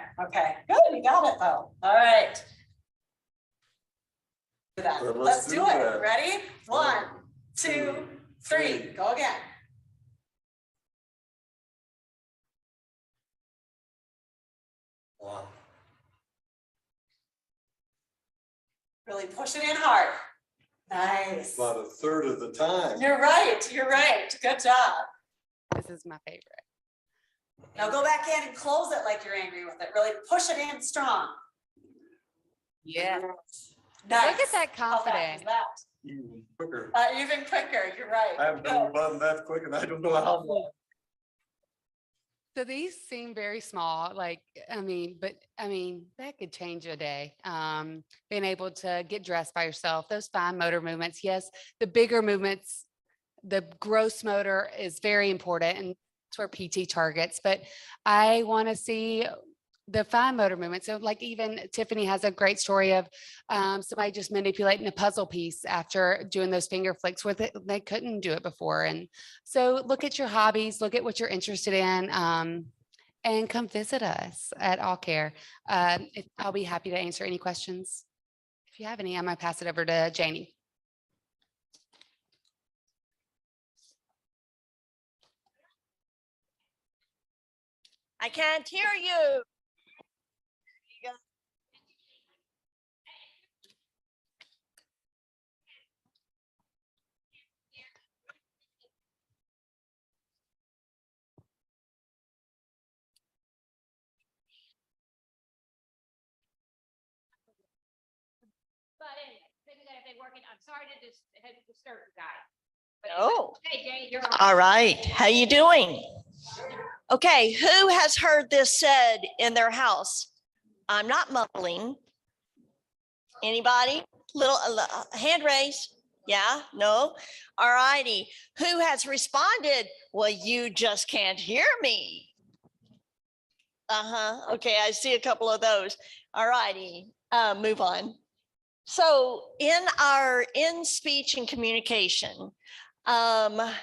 good, you got it though. All right. Let's do it. Ready? 1, 2, 3, go again. Wow. Really push it in hard. Nice. About a third of the time. You're right. Good job. This is my favorite. Now go back in and close it like you're angry with it. Really push it in strong. Yeah. Nice. Look at that How fast confidence. is that? Even quicker. Even quicker. You're right. I haven't done a button that quick and I don't know how long. So these seem very small, like, that could change a day. Being able to get dressed by yourself, those fine motor movements. Yes, the bigger movements, the gross motor is very important and that's where PT targets, but I want to see the fine motor movement. So like even Tiffany has a great story of somebody just manipulating a puzzle piece after doing those finger flicks with it. They couldn't do it before. And so look at your hobbies, look at what you're interested in, and come visit us at All Care. I'll be happy to answer any questions. If you have any, I'm gonna pass it over to Janie. I can't hear you. But anyway, things that have been working. I'm sorry to disturb you guys. Oh, Hey, Jane, you're on. all right. How you doing? Okay, who has heard this said in their house? I'm not mumbling. Anybody? Little hand raise. Yeah, no. All righty. Who has responded? Well, you just can't hear me. Okay, I see a couple of those. All righty, move on. So in speech and communication, a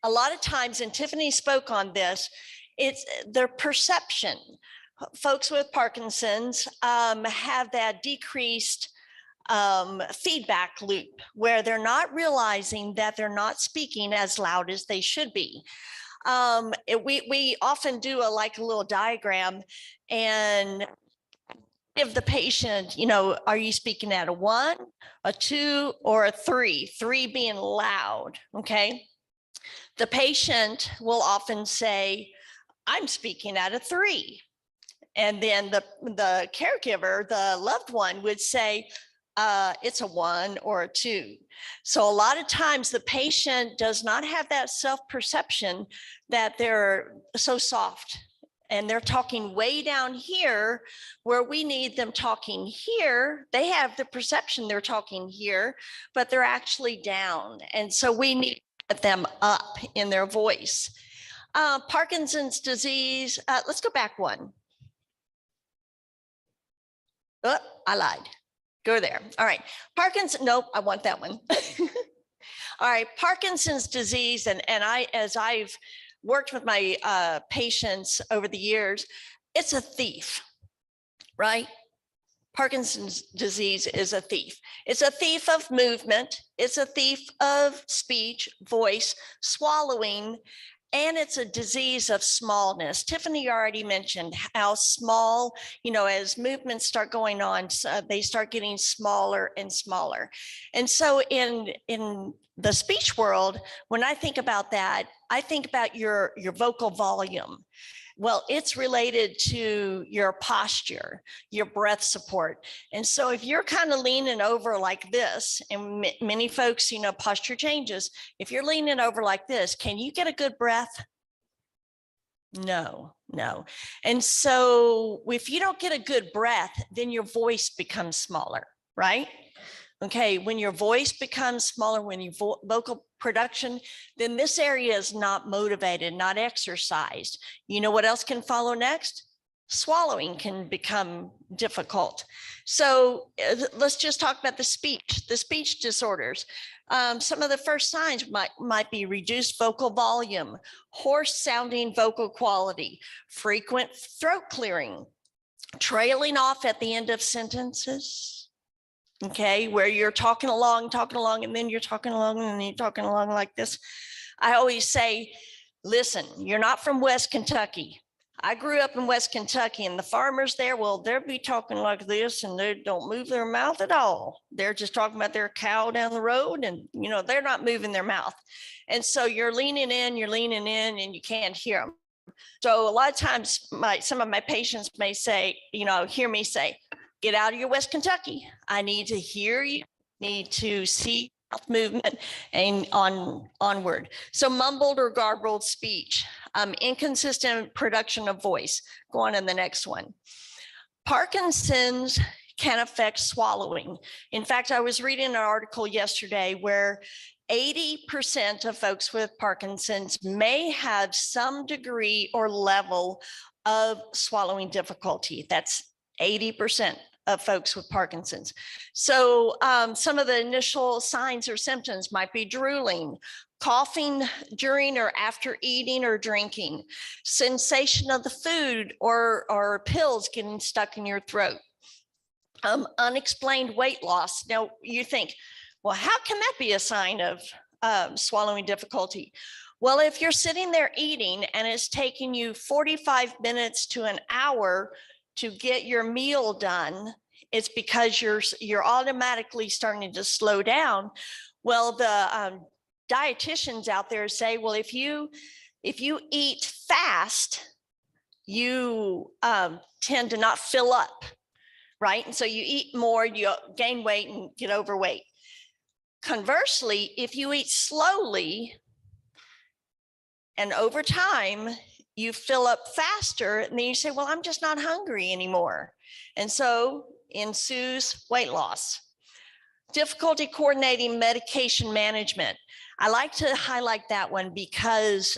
lot of times, and Tiffany spoke on this, it's their perception. Folks with Parkinson's have that decreased feedback loop where they're not realizing that they're not speaking as loud as they should be. We often do a little diagram and give the patient, are you speaking at a 1, a 2, or a 3? 3 being loud, okay? The patient will often say, I'm speaking at a 3. And then the caregiver, the loved one, would say, it's a 1 or a 2. So a lot of times the patient does not have that self-perception that they're so soft and they're talking way down here where we need them talking here. They have the perception they're talking here, but they're actually down. And so we need to get them up in their voice. Parkinson's disease, let's go back one. Oh, I lied. Go there. All right. Parkinson. Nope. I want that one. All right. Parkinson's disease. And as I've worked with my patients over the years, it's a thief, right? Parkinson's disease is a thief. It's a thief of movement. It's a thief of speech, voice, swallowing, and it's a disease of smallness. Tiffany already mentioned how small, as movements start going on, they start getting smaller and smaller. And so in the speech world, when I think about that, I think about your vocal volume. Well, it's related to your posture, your breath support. And so if you're kind of leaning over like this, and many folks, posture changes, if you're leaning over like this, can you get a good breath? No. And so if you don't get a good breath, then your voice becomes smaller, right? Okay, when your voice becomes smaller, when your vocal production, then this area is not motivated, not exercised. You know what else can follow next? Swallowing can become difficult. So let's just talk about the speech disorders. Some of the first signs might be reduced vocal volume, hoarse sounding vocal quality, frequent throat clearing, trailing off at the end of sentences. Okay, where you're talking along, and then you're talking along, and then you're talking along like this. I always say, listen, you're not from West Kentucky. I grew up in West Kentucky, and the farmers there, well, they'll be talking like this, and they don't move their mouth at all. They're just talking about their cow down the road, and they're not moving their mouth. And so you're leaning in, and you can't hear them. So a lot of times, some of my patients may say, hear me say, get out of your West Kentucky. I need to hear you, need to see mouth movement and onward. So mumbled or garbled speech, inconsistent production of voice. Go on to the next one. Parkinson's can affect swallowing. In fact, I was reading an article yesterday where 80% of folks with Parkinson's may have some degree or level of swallowing difficulty. That's 80% of folks with Parkinson's. So some of the initial signs or symptoms might be drooling, coughing during or after eating or drinking, sensation of the food or pills getting stuck in your throat, unexplained weight loss. Now you think, well, how can that be a sign of swallowing difficulty? Well, if you're sitting there eating and it's taking you 45 minutes to an hour to get your meal done, it's because you're automatically starting to slow down. Well, the dietitians out there say, well, if you eat fast, you tend to not fill up, right? And so you eat more, you gain weight and get overweight. Conversely, if you eat slowly and over time, you fill up faster, and then you say, well, I'm just not hungry anymore. And so ensues weight loss. Difficulty coordinating medication management. I like to highlight that one because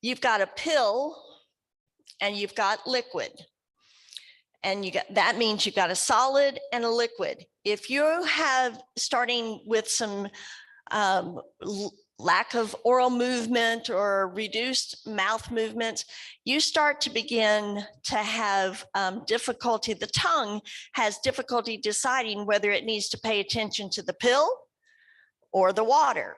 you've got a pill and you've got liquid. And that means you've got a solid and a liquid. If you have starting with some lack of oral movement or reduced mouth movements, you start to begin to have difficulty. The tongue has difficulty deciding whether it needs to pay attention to the pill or the water.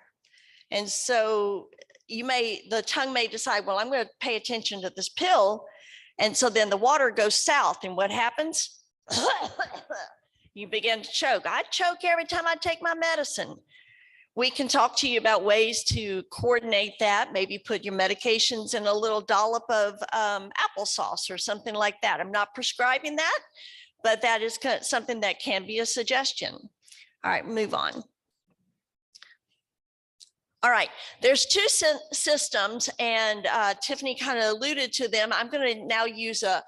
And so the tongue may decide, well, I'm going to pay attention to this pill. And so then the water goes south, and what happens? You begin to choke. I choke every time I take my medicine. We can talk to you about ways to coordinate that. Maybe put your medications in a little dollop of applesauce or something like that. I'm not prescribing that, but that is something that can be a suggestion. All right, move on. All right, there's two systems, and Tiffany kind of alluded to them. I'm going to now use a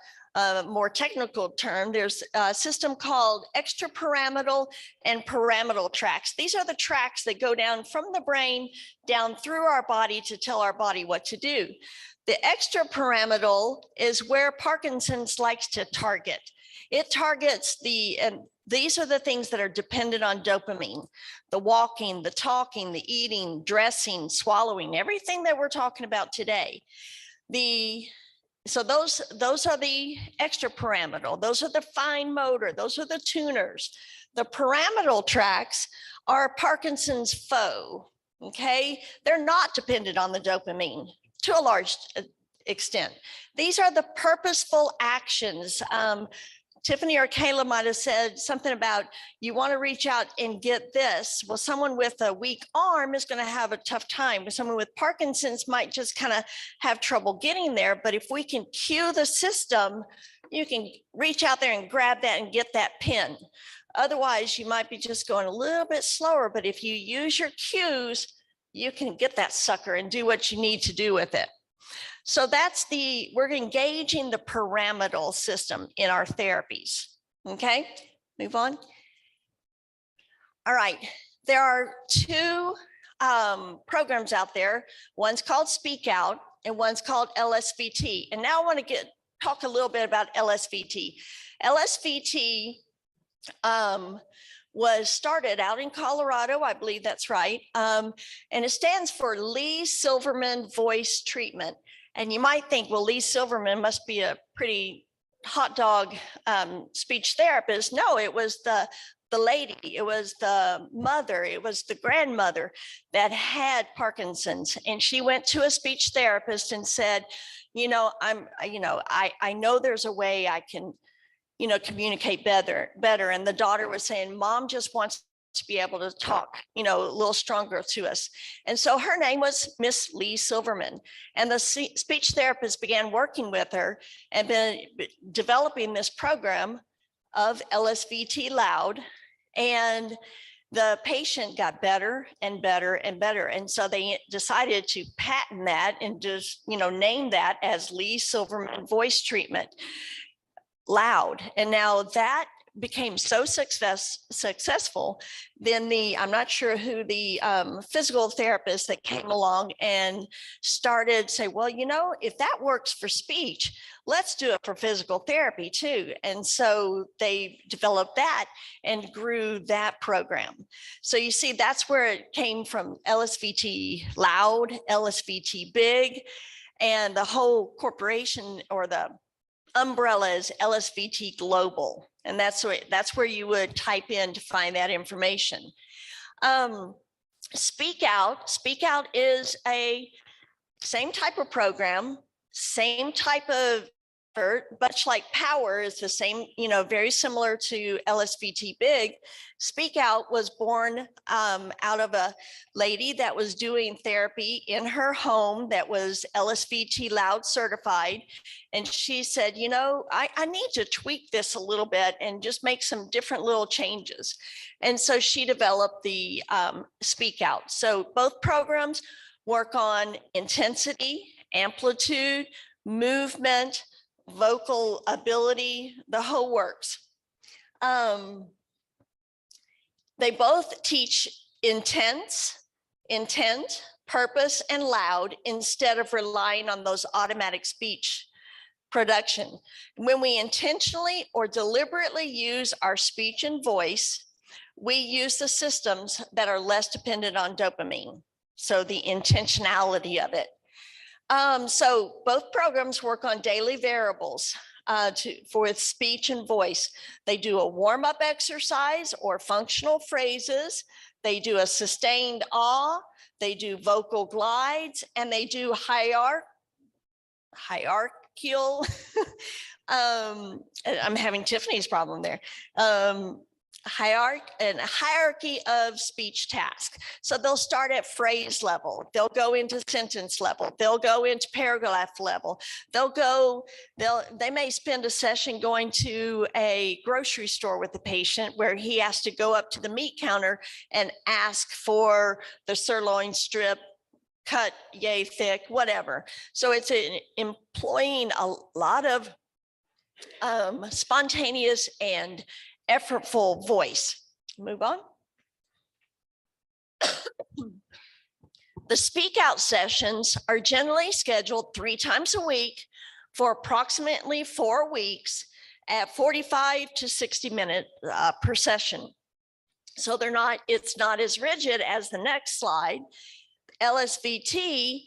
more technical term. There's a system called extrapyramidal and pyramidal tracks. These are the tracks that go down from the brain down through our body to tell our body what to do. The extrapyramidal is where Parkinson's likes to target. It targets these are the things that are dependent on dopamine: the walking, the talking, the eating, dressing, swallowing, everything that we're talking about today. So those are the extrapyramidal. Those are the fine motor. Those are the tuners. The pyramidal tracks are Parkinson's foe. Okay, they're not dependent on the dopamine to a large extent. These are the purposeful actions. Tiffany or Kayla might have said something about, you want to reach out and get this. Well, someone with a weak arm is going to have a tough time. Someone with Parkinson's might just kind of have trouble getting there. But if we can cue the system, you can reach out there and grab that and get that pin. Otherwise, you might be just going a little bit slower. But if you use your cues, you can get that sucker and do what you need to do with it. So we're engaging the pyramidal system in our therapies. Okay, move on. All right, there are two programs out there. One's called Speak Out and one's called LSVT. And now I want to talk a little bit about LSVT. LSVT was started out in Colorado, I believe that's right. And it stands for Lee Silverman Voice Treatment. And you might think, well, Lee Silverman must be a pretty hot dog speech therapist. No, it was the lady, it was the mother, it was the grandmother that had Parkinson's. And she went to a speech therapist and said, I know there's a way I can, communicate better. And the daughter was saying, Mom just wants to be able to talk, a little stronger to us. And so her name was Miss Lee Silverman. And the speech therapist began working with her and been developing this program of LSVT Loud. And the patient got better and better and better. And so they decided to patent that and just, name that as Lee Silverman Voice Treatment Loud. And now that became so successful, then I'm not sure who the physical therapist that came along and started say, well, if that works for speech, let's do it for physical therapy too. And so they developed that and grew that program. So you see, that's where it came from: LSVT Loud, LSVT Big, and the whole corporation or the umbrella is LSVT Global. And that's where you would type in to find that information. Speak Out is a same type of program, same type of effort, much like Power is the same, very similar to LSVT Big. Speak Out was born out of a lady that was doing therapy in her home that was LSVT Loud certified. And she said, I need to tweak this a little bit and just make some different little changes. And so she developed the Speak Out. So both programs work on intensity amplitude, movement, vocal ability, the whole works. They both teach intent, purpose, and loud instead of relying on those automatic speech production. When we intentionally or deliberately use our speech and voice, we use the systems that are less dependent on dopamine. So the intentionality of it. So both programs work on daily variables for speech and voice. They do a warm-up exercise or functional phrases. They do a sustained ah. They do vocal glides, and they do hierarchical. I'm having Tiffany's problem there. Hierarchy of speech tasks. So they'll start at phrase level. They'll go into sentence level. They'll go into paragraph level. They may spend a session going to a grocery store with the patient where he has to go up to the meat counter and ask for the sirloin strip cut yay thick, whatever. So it's employing a lot of spontaneous and effortful voice. Move on. The speak out sessions are generally scheduled 3 times a week for approximately 4 weeks at 45 to 60 minutes per session. So it's not as rigid as the next slide. LSVT,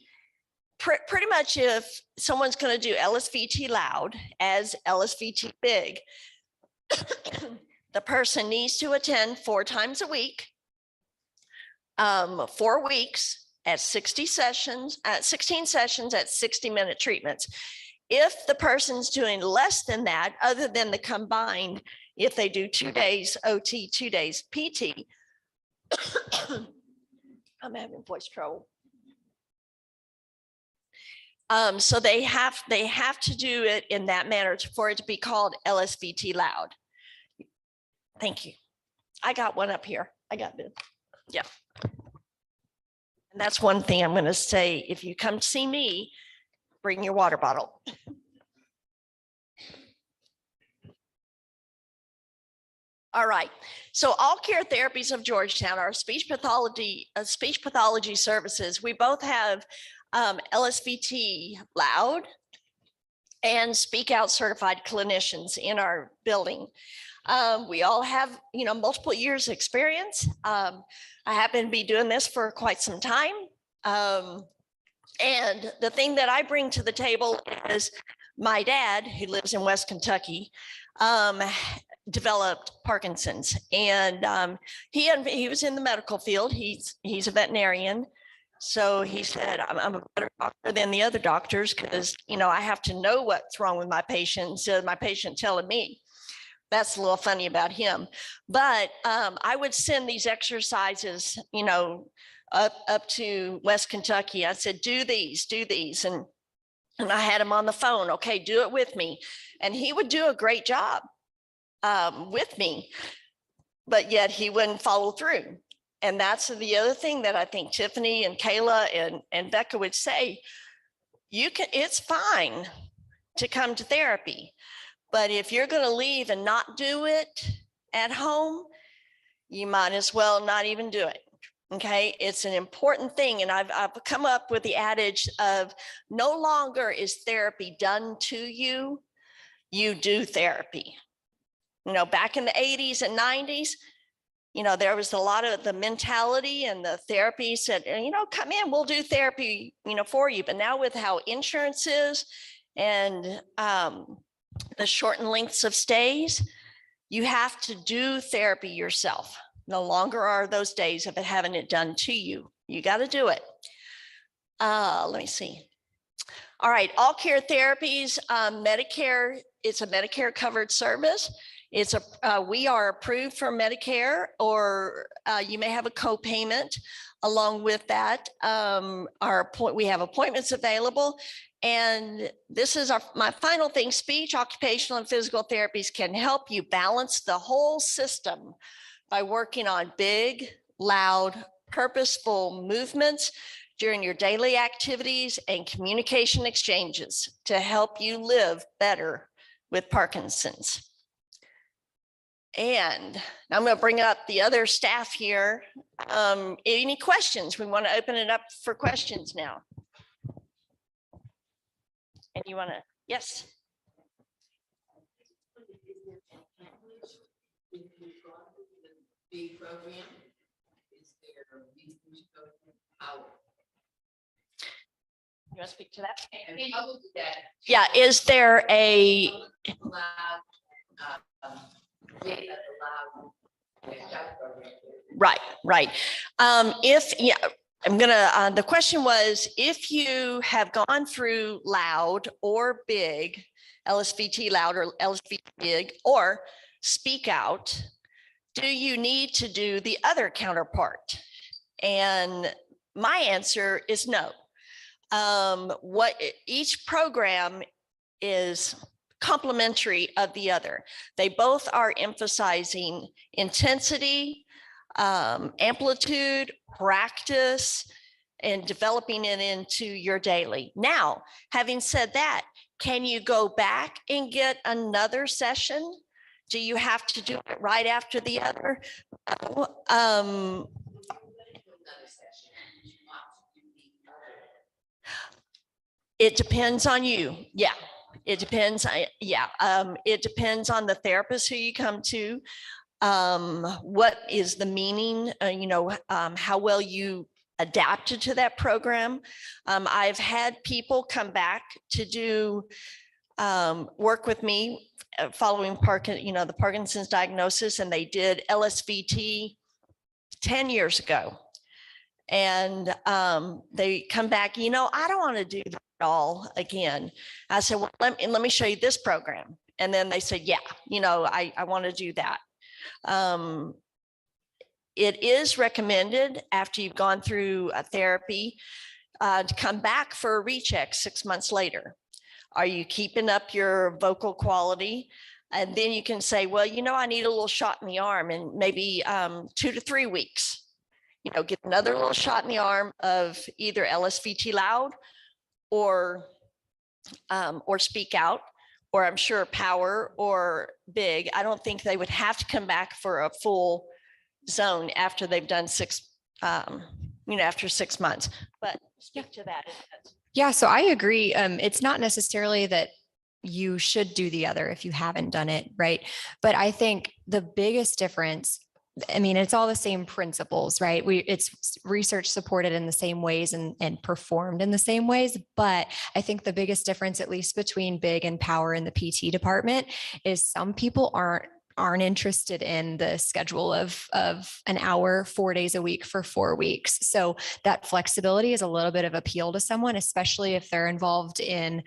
pretty much if someone's going to do LSVT loud as LSVT big, the person needs to attend 4 times a week, 4 weeks at 16 sessions at 60-minute treatments. If the person's doing less than that, other than the combined, if they do 2 days OT, 2 days PT, I'm having voice trouble. So they have to do it in that manner for it to be called LSVT loud. Thank you. I got one up here. I got this. Yeah. And that's one thing I'm going to say. If you come see me, bring your water bottle. All right. So all care therapies of Georgetown are speech pathology services. We both have LSVT loud and speak out certified clinicians in our building. We all have, multiple years experience. I happen to be doing this for quite some time. And the thing that I bring to the table is my dad, who lives in West Kentucky, developed Parkinson's, and he was in the medical field. He's a veterinarian. So he said, I'm a better doctor than the other doctors because, I have to know what's wrong with my patient instead of my patient telling me. That's a little funny about him. But I would send these exercises, up to West Kentucky. I said, do these. And I had him on the phone. Okay, do it with me. And he would do a great job with me, but yet he wouldn't follow through. And that's the other thing that I think Tiffany and Kayla and Becca would say. It's fine to come to therapy, but if you're going to leave and not do it at home, you might as well not even do it. Okay, it's an important thing. And I've come up with the adage of no longer is therapy done to you, you do therapy. Back in the 80s and 90s, there was a lot of the mentality and the therapy said, come in, we'll do therapy, for you. But now with how insurance is and the shortened lengths of stays, you have to do therapy yourself. No longer are those days of it having it done to you. You got to do it. Let me see. All right, all care therapies, Medicare, it's a Medicare covered service. We are approved for Medicare, or you may have a co-payment along with that. We have appointments available. And this is my final thing. Speech, occupational, and physical therapies can help you balance the whole system by working on big, loud, purposeful movements during your daily activities and communication exchanges to help you live better with Parkinson's. And I'm going to bring up the other staff here. Any questions? We want to open it up for questions now. And you want to, yes. You want to speak to that? Yeah, is there a right. If, yeah, I'm gonna, the question was, if you have gone through loud or big, LSVT loud or LSVT big, or speak out, do you need to do the other counterpart? And my answer is no. What each program is complementary of the other. They both are emphasizing intensity, amplitude, practice, and developing it into your daily. Now, having said that, can you go back and get another session? Do you have to do it right after the other? It depends on you. Yeah, it depends. It depends on the therapist who you come to. What is the meaning, how well you adapted to that program. I've had people come back to do work with me following the Parkinson's diagnosis, and they did LSVT 10 years ago. And they come back, I don't want to do that all again. I said, well, let me show you this program. And then they said, yeah, I want to do that. It is recommended after you've gone through a therapy to come back for a recheck 6 months later. Are you keeping up your vocal quality? And then you can say, well, I need a little shot in the arm, and maybe 2 to 3 weeks, get another little shot in the arm of either LSVT loud or speak out, or I'm sure power or big. I don't think they would have to come back for a full zone after they've done after 6 months, but speak to that. Yeah, so I agree. It's not necessarily that you should do the other if you haven't done it, right? But I think the biggest difference, it's all the same principles, right? It's research supported in the same ways and performed in the same ways. But I think the biggest difference, at least between big and power in the PT department, is some people aren't interested in the schedule of an hour, 4 days a week for 4 weeks. So that flexibility is a little bit of appeal to someone, especially if they're involved in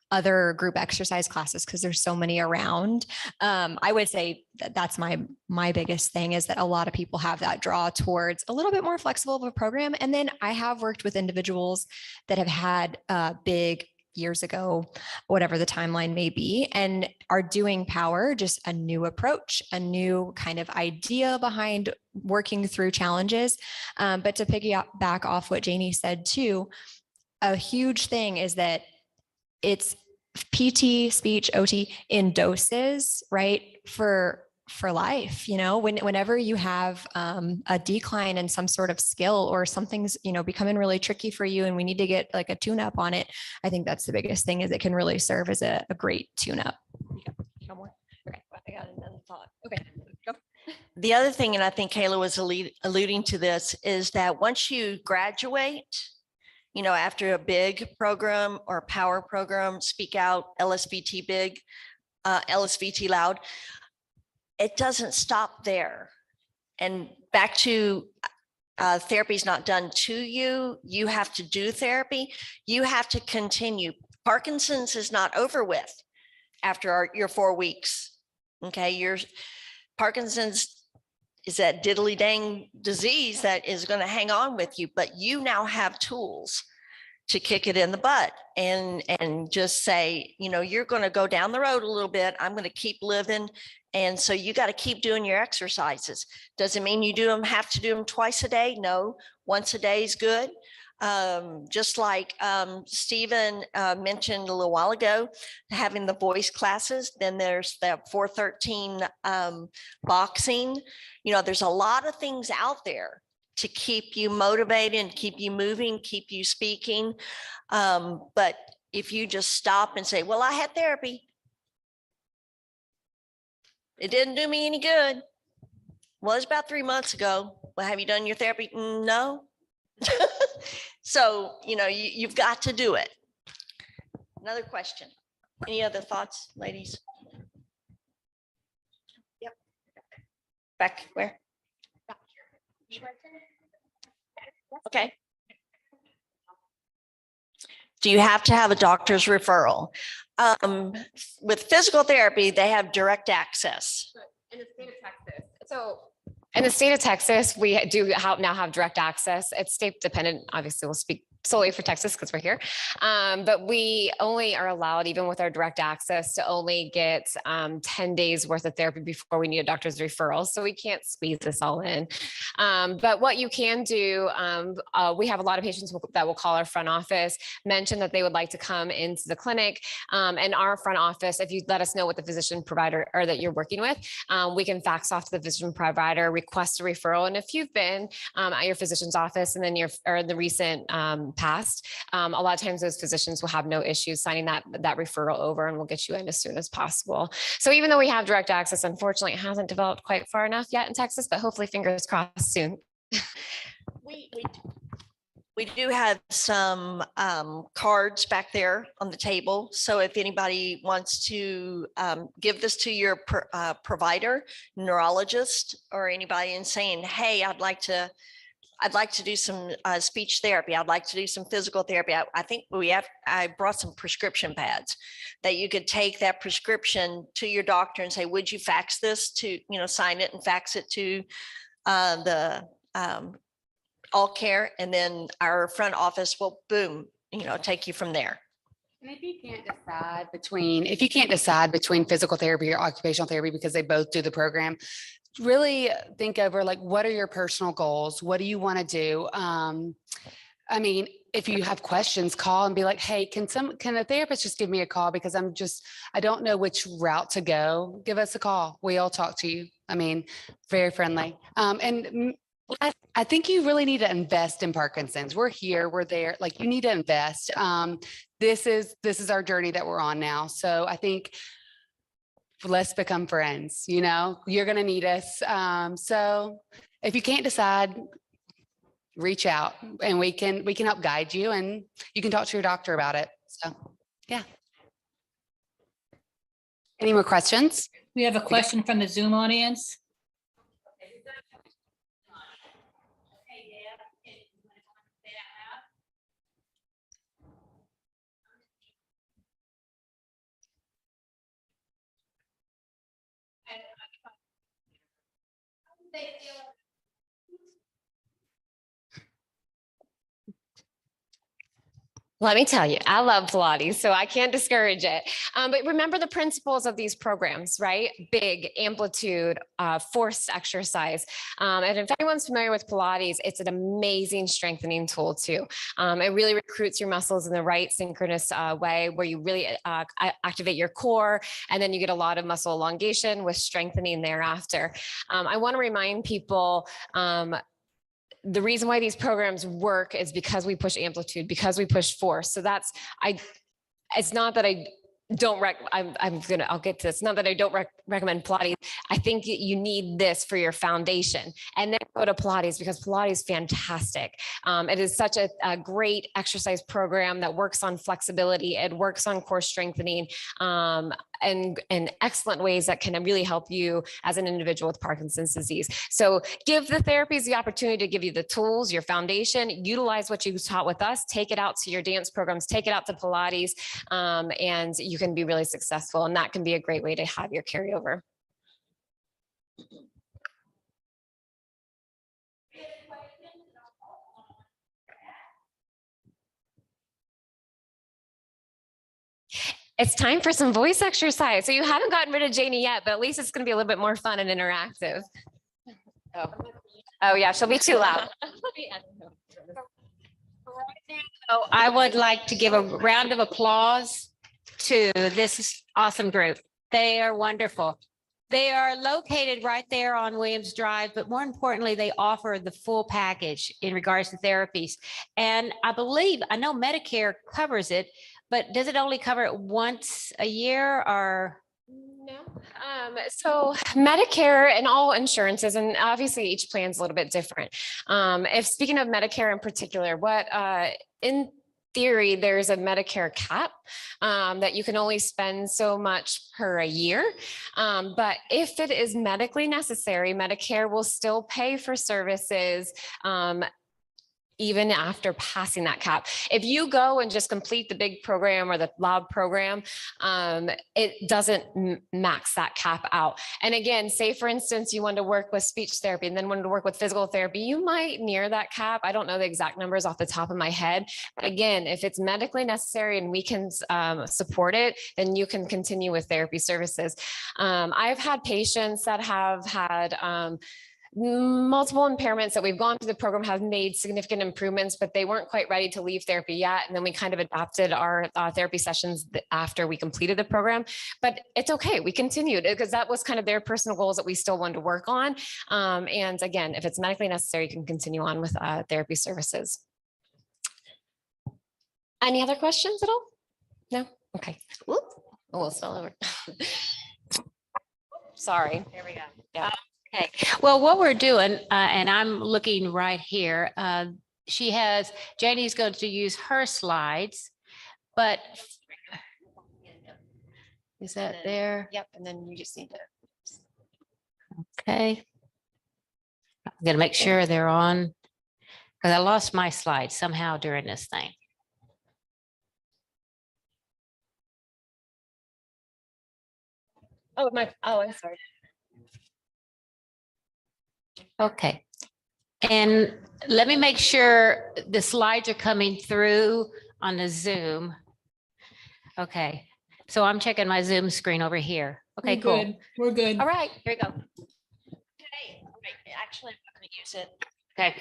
other group exercise classes, because there's so many around. I would say that's my biggest thing, is that a lot of people have that draw towards a little bit more flexible of a program. And then I have worked with individuals that have had big years ago, whatever the timeline may be, and are doing power, just a new approach, a new kind of idea behind working through challenges. But to piggyback off what Janie said too, a huge thing is that it's PT, speech, OT in doses, right? For life, whenever you have a decline in some sort of skill, or something's, becoming really tricky for you and we need to get like a tune up on it. I think that's the biggest thing, is it can really serve as a great tune up. Okay, I got another thought. Okay, go. The other thing, and I think Kayla was alluding to this, is that once you graduate, after a big program or power program, speak out, LSVT big, LSVT loud, it doesn't stop there. And back to therapy is not done to you. You have to do therapy. You have to continue. Parkinson's is not over with after your 4 weeks. Okay, your Parkinson's is that diddly dang disease that is going to hang on with you, but you now have tools to kick it in the butt and just say, you're going to go down the road a little bit. I'm going to keep living. And so you got to keep doing your exercises. Doesn't mean you have to do them twice a day. No, once a day is good. Just like Stephen mentioned a little while ago, having the voice classes, then there's the 413 boxing. You know, there's a lot of things out there to keep you motivated and keep you moving, keep you speaking. But if you just stop and say, well, I had therapy, it didn't do me any good. Well, it's about 3 months ago. Well, have you done your therapy? No. So, you know, you've got to do it. Another question. Any other thoughts, ladies? Yep. Back where? Okay. Do you have to have a doctor's referral? With physical therapy, they have direct access. In the state of Texas. So in the state of Texas, we do now have direct access. It's state dependent. Obviously, we'll speak solely for Texas because we're here. But we only are allowed, even with our direct access, to only get 10 days worth of therapy before we need a doctor's referral. So we can't squeeze this all in. But what you can do, we have a lot of patients that will call our front office, mention that they would like to come into the clinic. And our front office, if you let us know what the physician provider or that you're working with, we can fax off to the physician provider, request a referral. And if you've been at your physician's office and then or in the recent past, a lot of times those physicians will have no issues signing that referral over, and we'll get you in as soon as possible. So even though we have direct access, unfortunately, it hasn't developed quite far enough yet in Texas, but hopefully fingers crossed soon. We do have some cards back there on the table. So if anybody wants to give this to your provider, neurologist, or anybody and saying, hey, I'd like to do some speech therapy. I'd like to do some physical therapy. I think I brought some prescription pads that you could take that prescription to your doctor and say, would you fax this to, sign it and fax it to the All Care, and then our front office will, boom, take you from there. And if you can't decide between physical therapy or occupational therapy, because they both do the program, really think over, like, what are your personal goals? What do you want to do? I mean, if you have questions, call and be like, hey, can a therapist just give me a call? Because I don't know which route to go. Give us a call. We'll talk to you. I mean, very friendly. And I think you really need to invest in Parkinson's. We're here, we're there. Like, you need to invest. This is our journey that we're on now. So I think let's become friends. You're going to need us. So if you can't decide, reach out and we can help guide you, and you can talk to your doctor about it. So, yeah. Any more questions? We have a question from the Zoom audience. Let me tell you, I love Pilates, so I can't discourage it. But remember the principles of these programs, right? Big, amplitude, forced exercise. And if anyone's familiar with Pilates, it's an amazing strengthening tool too. It really recruits your muscles in the right synchronous way, where you really activate your core, and then you get a lot of muscle elongation with strengthening thereafter. I want to remind people, the reason why these programs work is because we push amplitude, because we push force. So it's not that I don't I'll get to this. Not that I don't recommend Pilates. I think you need this for your foundation, and then go to Pilates, because Pilates is fantastic. It is such a great exercise program that works on flexibility. It works on core strengthening, and excellent ways that can really help you as an individual with Parkinson's disease. So give the therapies the opportunity to give you the tools, your foundation, utilize what you taught with us, take it out to your dance programs, take it out to Pilates, and you can be really successful. And that can be a great way to have your carryover. It's time for some voice exercise. So you haven't gotten rid of Janie yet, but at least it's going to be a little bit more fun and interactive. Oh yeah, she'll be too loud. So I would like to give a round of applause to this awesome group. They are wonderful. They are located right there on Williams Drive, but more importantly, they offer the full package in regards to therapies. And I believe, I know Medicare covers it, but does it only cover it once a year or? No. So Medicare and all insurances, and obviously each plan is a little bit different. If speaking of Medicare in particular, what in theory, there's a Medicare cap that you can only spend so much per a year. But if it is medically necessary, Medicare will still pay for services even after passing that cap. If you go and just complete the big program or the lab program, it doesn't max that cap out. And again, say for instance, you want to work with speech therapy and then wanted to work with physical therapy, you might near that cap. I don't know the exact numbers off the top of my head. But again, if it's medically necessary and we can support it, then you can continue with therapy services. I've had patients that have had multiple impairments that we've gone through the program have made significant improvements, but they weren't quite ready to leave therapy yet. And then we kind of adapted our therapy sessions after we completed the program, but it's okay. We continued because that was kind of their personal goals that we still wanted to work on. And again, if it's medically necessary, you can continue on with therapy services. Any other questions at all? No? Okay. Whoop. Oh, we'll spell over. Sorry. There we go. Yeah. Okay, well, what we're doing, and I'm looking right here, Janie's going to use her slides, but is that there? Yep, and then you just need to. Okay. I'm gonna make sure they're on, because I lost my slides somehow during this thing. I'm sorry. Okay. And let me make sure the slides are coming through on the Zoom. Okay. So I'm checking my Zoom screen over here. Okay, We're cool. good. We're good. All right, here we go. Okay, actually, I'm not going to use it. Okay.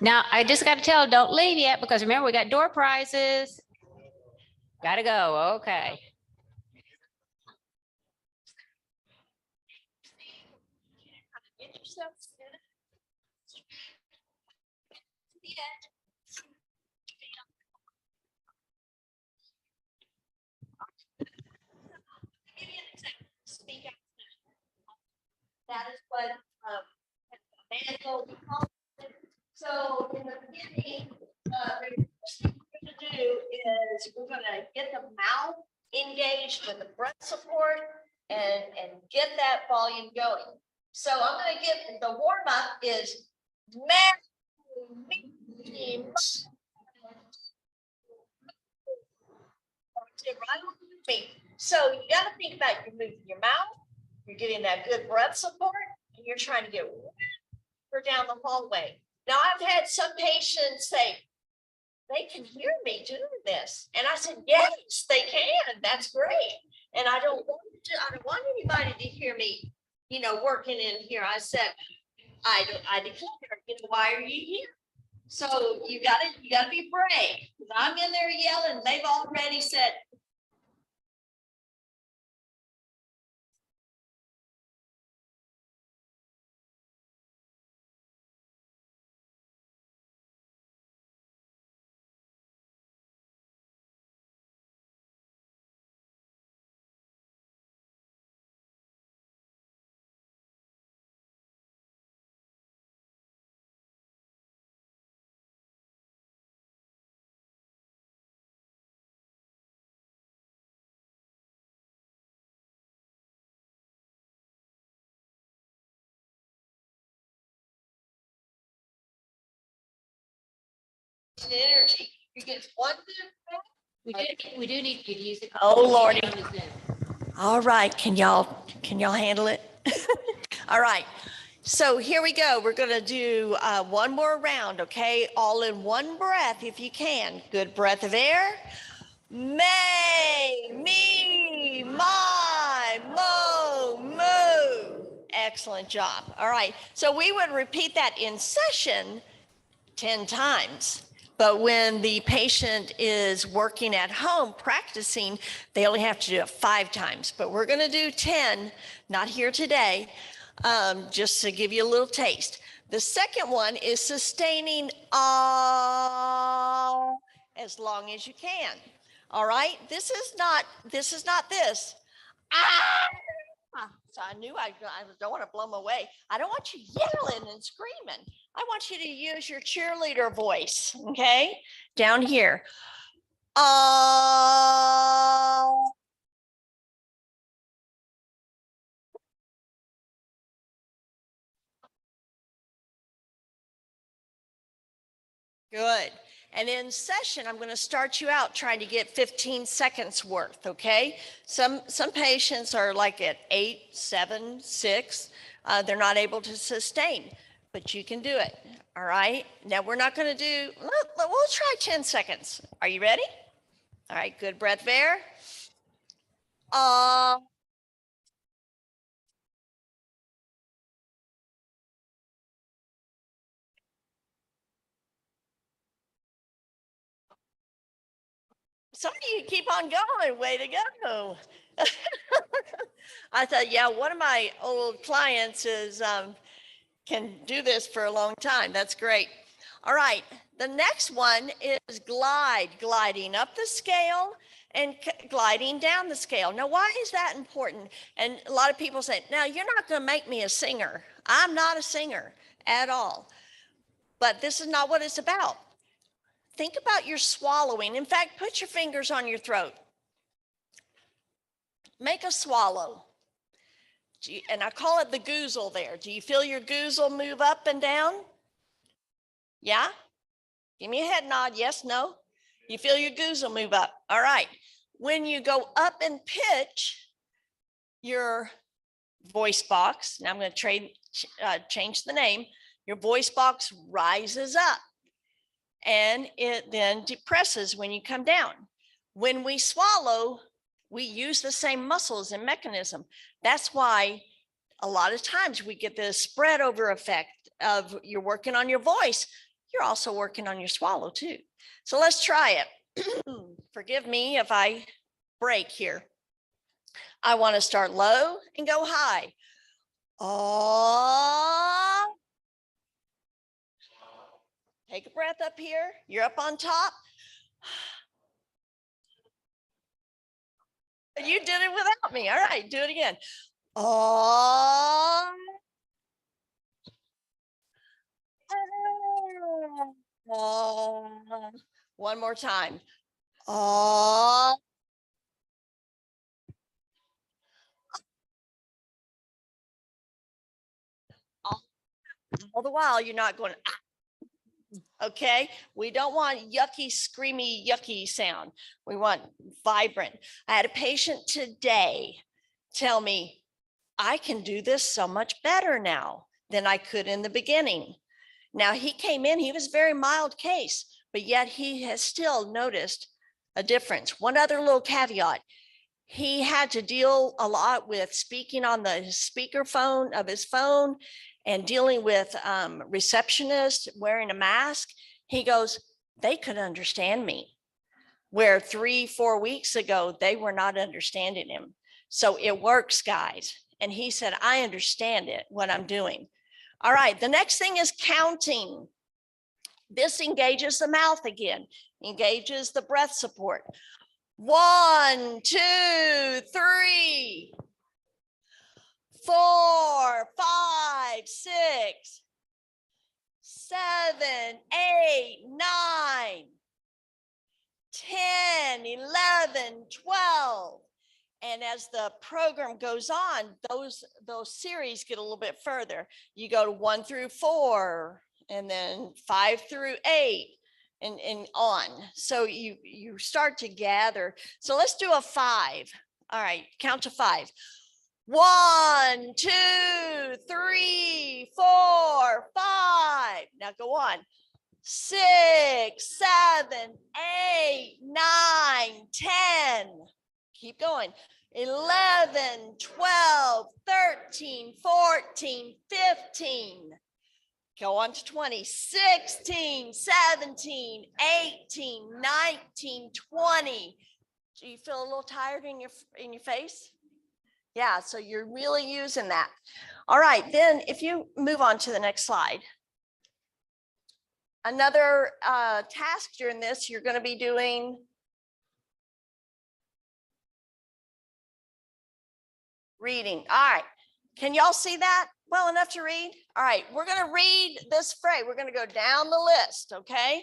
Now I just got to tell, don't leave yet, because remember, we got door prizes. Got to go. Okay. That is what manual. So in the beginning, the first thing we're going to do is we're going to get the mouth engaged with the breath support and get that volume going. So I'm going to get the warm up is so you got to think about you're moving your mouth, you're getting that good breath support, and you're trying to get her down the hallway. Now I've had some patients say they can hear me doing this, and I said yes, they can. That's great. And I don't want anybody to hear me, working in here. I said I declare, why are you here? So you gotta be brave. Because I'm in there yelling. They've already said. Energy. You get one good. We do need to use it. Oh, Lordy. All right, can y'all handle it? All right, so here we go. We're gonna do one more round, okay? All in one breath if you can. Good breath of air. May, me, my, mo, moo. Excellent job. All right. So we would repeat that in session 10 times. But when the patient is working at home practicing, they only have to do it 5 times. But we're going to do 10, not here today, just to give you a little taste. The second one is sustaining as long as you can. All right. This is not this. So I knew I don't want to blow them away. I don't want you yelling and screaming. I want you to use your cheerleader voice, okay? Down here. Good. And in session, I'm going to start you out trying to get 15 seconds worth, okay? Some patients are like at 8, 7, 6. They're not able to sustain, but you can do it, all right? Now, we're not going to do, we'll try 10 seconds. Are you ready? All right, good breath there. Some of you keep on going, way to go. I thought, yeah, one of my old clients can do this for a long time. That's great. All right, the next one is gliding up the scale and gliding down the scale. Now, why is that important? And a lot of people say, now you're not going to make me a singer. I'm not a singer at all. But this is not what it's about. Think about your swallowing. In fact, put your fingers on your throat. Make a swallow. And I call it the goozle there. Do you feel your goozle move up and down? Yeah? Give me a head nod. Yes, no? You feel your goozle move up. All right. When you go up in pitch, your voice box, now I'm going to change the name, your voice box rises up. And it then depresses when you come down. When we swallow, we use the same muscles and mechanism. That's why a lot of times we get the spread over effect of you're working on your voice. You're also working on your swallow too. So let's try it. Forgive me if I break here. I want to start low and go high. Take a breath up here. You're up on top. You did it without me. All right, do it again. One more time. All the while, you're not going, okay? We don't want yucky, screamy, yucky sound. We want vibrant. I had a patient today tell me, I can do this so much better now than I could in the beginning. Now he came in, he was a very mild case, but yet he has still noticed a difference. One other little caveat. He had to deal a lot with speaking on the speakerphone of his phone and dealing with receptionists wearing a mask. He goes, they could understand me, where 3-4 weeks ago, they were not understanding him. So it works, guys. And he said, I understand it, what I'm doing. All right, the next thing is counting. This engages the mouth again, engages the breath support. 1, 2, 3, 4, 5, 6, 7, 8, 9, 10, 11, 12. And as the program goes on, those series get a little bit further. You go to 1 through 4, and then 5 through 8, and on. So you start to gather. So let's do a 5. All right, count to 5. 1, 2, 3, 4, 5. Now go on. 6, 7, 8, 9, 10. Keep going. 11, 12, 13, 14, 15. Go on to 20, 16, 17, 18, 19, 20. Do you feel a little tired in your face? Yeah, so you're really using that. All right, then if you move on to the next slide. Another task during this, you're going to be doing reading. All right, can y'all see that well enough to read? All right, we're going to read this phrase. We're going to go down the list, okay?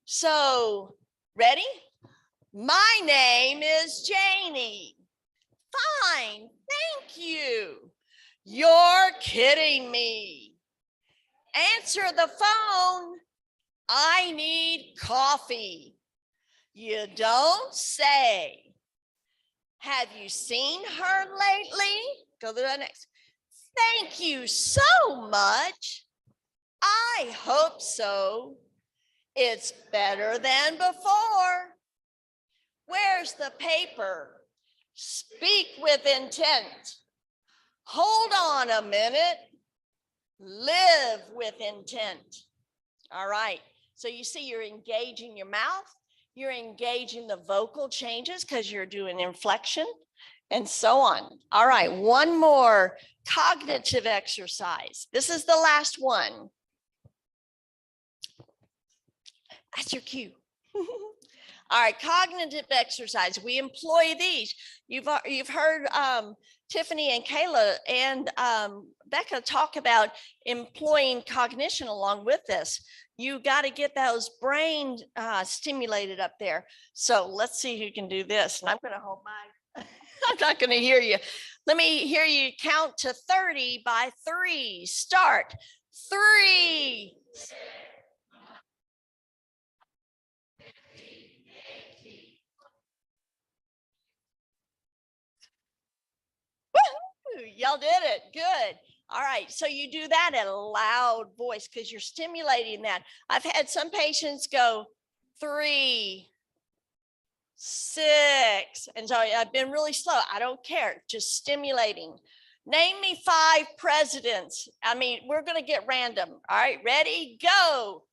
So, ready? My name is Janie. Fine, thank you. You're kidding me. Answer the phone. I need coffee. You don't say. Have you seen her lately? Go to the next. Thank you so much. I hope so. It's better than before. Where's the paper? Speak with intent. Hold on a minute. Live with intent. All right. So you see you're engaging your mouth. You're engaging the vocal changes because you're doing inflection and so on. All right. One more cognitive exercise. This is the last one. That's your cue. All right, cognitive exercise. We employ these. You've heard Tiffany and Kayla and Becca talk about employing cognition along with this. You got to get those brain stimulated up there. So let's see who can do this. And I'm going to hold mine. I'm not going to hear you. Let me hear you count to 30 by 3. Start. 3. Y'all did it. Good. All right. So you do that at a loud voice because you're stimulating that. I've had some patients go 3, 6. And so I've been really slow. I don't care. Just stimulating. Name me 5 presidents. I mean, we're going to get random. All right. Ready? Go.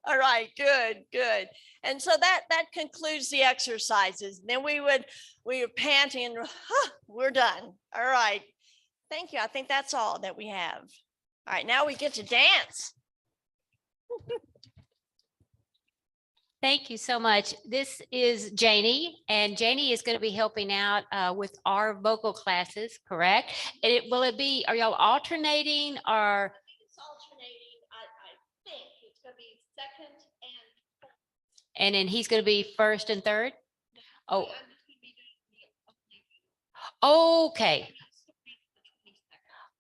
All right, good, good. And so that concludes the exercises. Then we were panting, we're done. All right, thank you. I think that's all that we have. All right, now we get to dance. Thank you so much. This is Janie, and Janie is going to be helping out with our vocal classes, correct? And are y'all alternating or? It's alternating, I think. It's going to be second and. And then he's going to be first and third? Oh. Okay.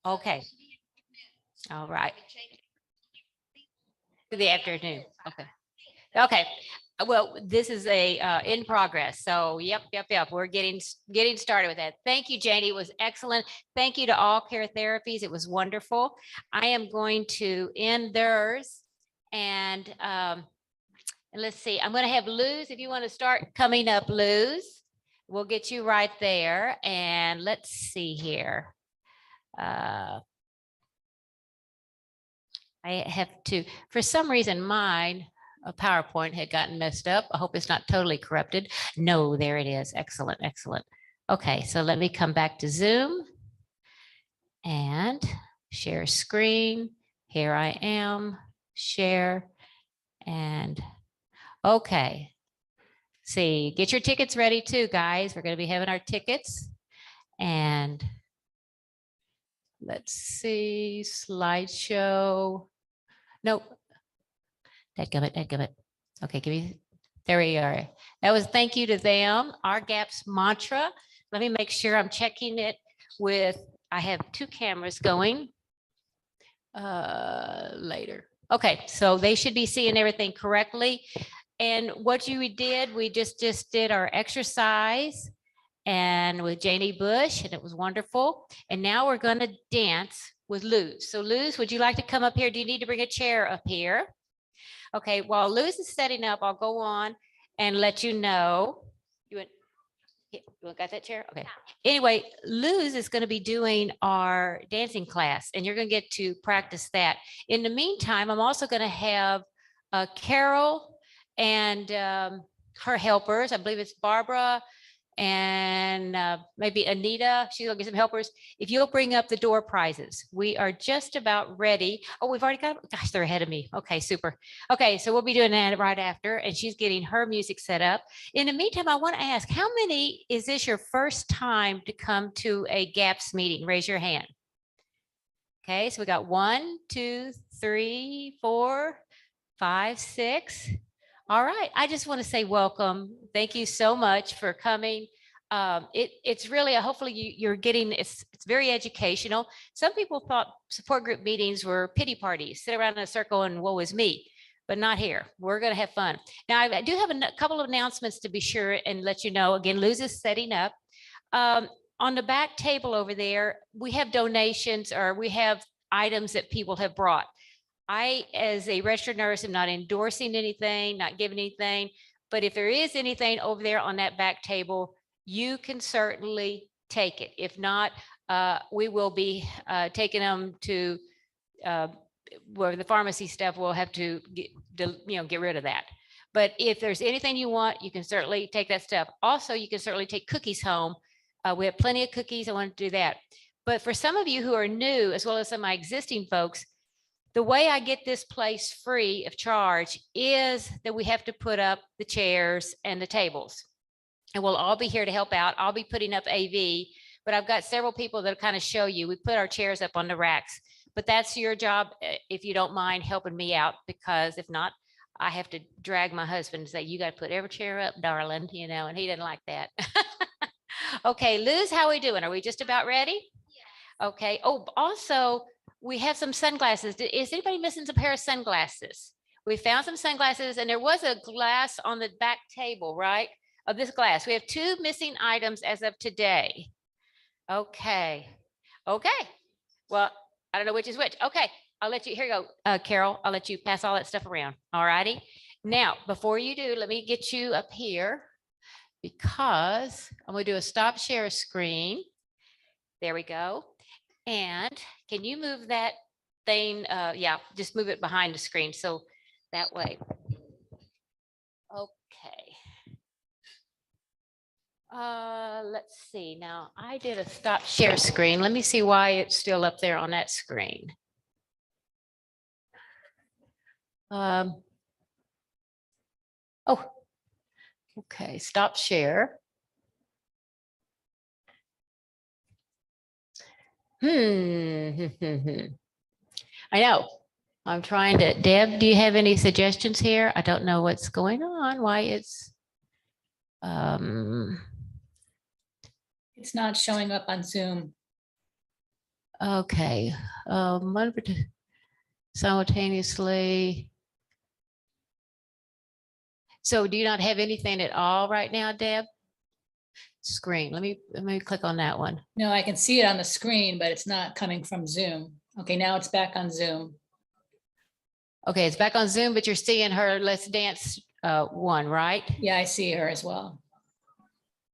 Okay. All right. To the afternoon. Okay. Okay. Well, this is a in progress. So yep. We're getting started with that. Thank you, Janie. It was excellent. Thank you to All Care Therapies. It was wonderful. I am going to end theirs. And let's see, I'm going to have Luz, if you want to start coming up, Luz, we'll get you right there. And let's see here. I have to, for some reason, mine, a PowerPoint had gotten messed up. I hope it's not totally corrupted. No, there it is. Excellent, excellent. Okay, so let me come back to Zoom and share screen. Here I am, share, and okay. See, get your tickets ready too, guys. We're going to be having our tickets. And let's see, slideshow. Nope. Dadgummit. Okay, there we are. That was thank you to them. Our GAPS mantra. Let me make sure I'm checking it with, I have 2 cameras going later. Okay, so they should be seeing everything correctly. And what we just did our exercise and with Janie Bush, and it was wonderful. And now we're going to dance with Luz. So Luz, would you like to come up here? Do you need to bring a chair up here? Okay, while Luz is setting up, I'll go on and let you know. You got that chair? Okay. Anyway, Luz is going to be doing our dancing class and you're going to get to practice that. In the meantime, I'm also going to have Carol and her helpers. I believe it's Barbara and maybe Anita. She'll get some helpers. If you'll bring up the door prizes, we are just about ready. Oh, we've already got, gosh, they're ahead of me. Okay, super. Okay, so we'll be doing that right after. And she's getting her music set up. In the meantime, I want to ask, how many, is this your first time to come to a GAPS meeting? Raise your hand. Okay, so we got 1, 2, 3, 4, 5, 6. All right, I just want to say welcome. Thank you so much for coming. It's really, hopefully you're getting, it's very educational. Some people thought support group meetings were pity parties, sit around in a circle and woe is me, but not here. We're going to have fun. Now, I do have a couple of announcements to be sure and let you know. Again, Luz is setting up. On the back table over there, we have donations or we have items that people have brought. I, as a registered nurse, am not endorsing anything, not giving anything, but if there is anything over there on that back table, you can certainly take it. If not, we will be taking them to where the pharmacy stuff will have to get rid of that. But if there's anything you want, you can certainly take that stuff. Also, you can certainly take cookies home. We have plenty of cookies. I want to do that. But for some of you who are new, as well as some of my existing folks, the way I get this place free of charge is that we have to put up the chairs and the tables. And we'll all be here to help out. I'll be putting up AV, but I've got several people that'll kind of show you. We put our chairs up on the racks, but that's your job if you don't mind helping me out, because if not, I have to drag my husband and say, you got to put every chair up, darling, and he didn't like that. Okay, Luz, how are we doing? Are we just about ready? Okay. Oh, also, we have some sunglasses. Is anybody missing a pair of sunglasses? We found some sunglasses and there was a glass on the back table, right? Of this glass. We have 2 missing items as of today. Okay. Okay. Well, I don't know which is which. Okay. I'll let you, here you go, Carol. I'll let you pass all that stuff around. All righty. Now, before you do, let me get you up here because I'm going to do a stop share screen. There we go. And can you move that thing? Yeah, just move it behind the screen. So that way. Okay. Let's see. Now I did a stop share screen. Let me see why it's still up there on that screen. Oh, okay. Stop share. I know. I'm trying to, Deb, do you have any suggestions here? I don't know what's going on, why it's not showing up on Zoom. okay. Simultaneously. So do you not have anything at all right now, Deb? Screen. Let me click on that one. No, I can see it on the screen, but it's not coming from Zoom. Okay, now it's back on Zoom. Okay, it's back on Zoom, but you're seeing her Let's Dance one, right? Yeah, I see her as well.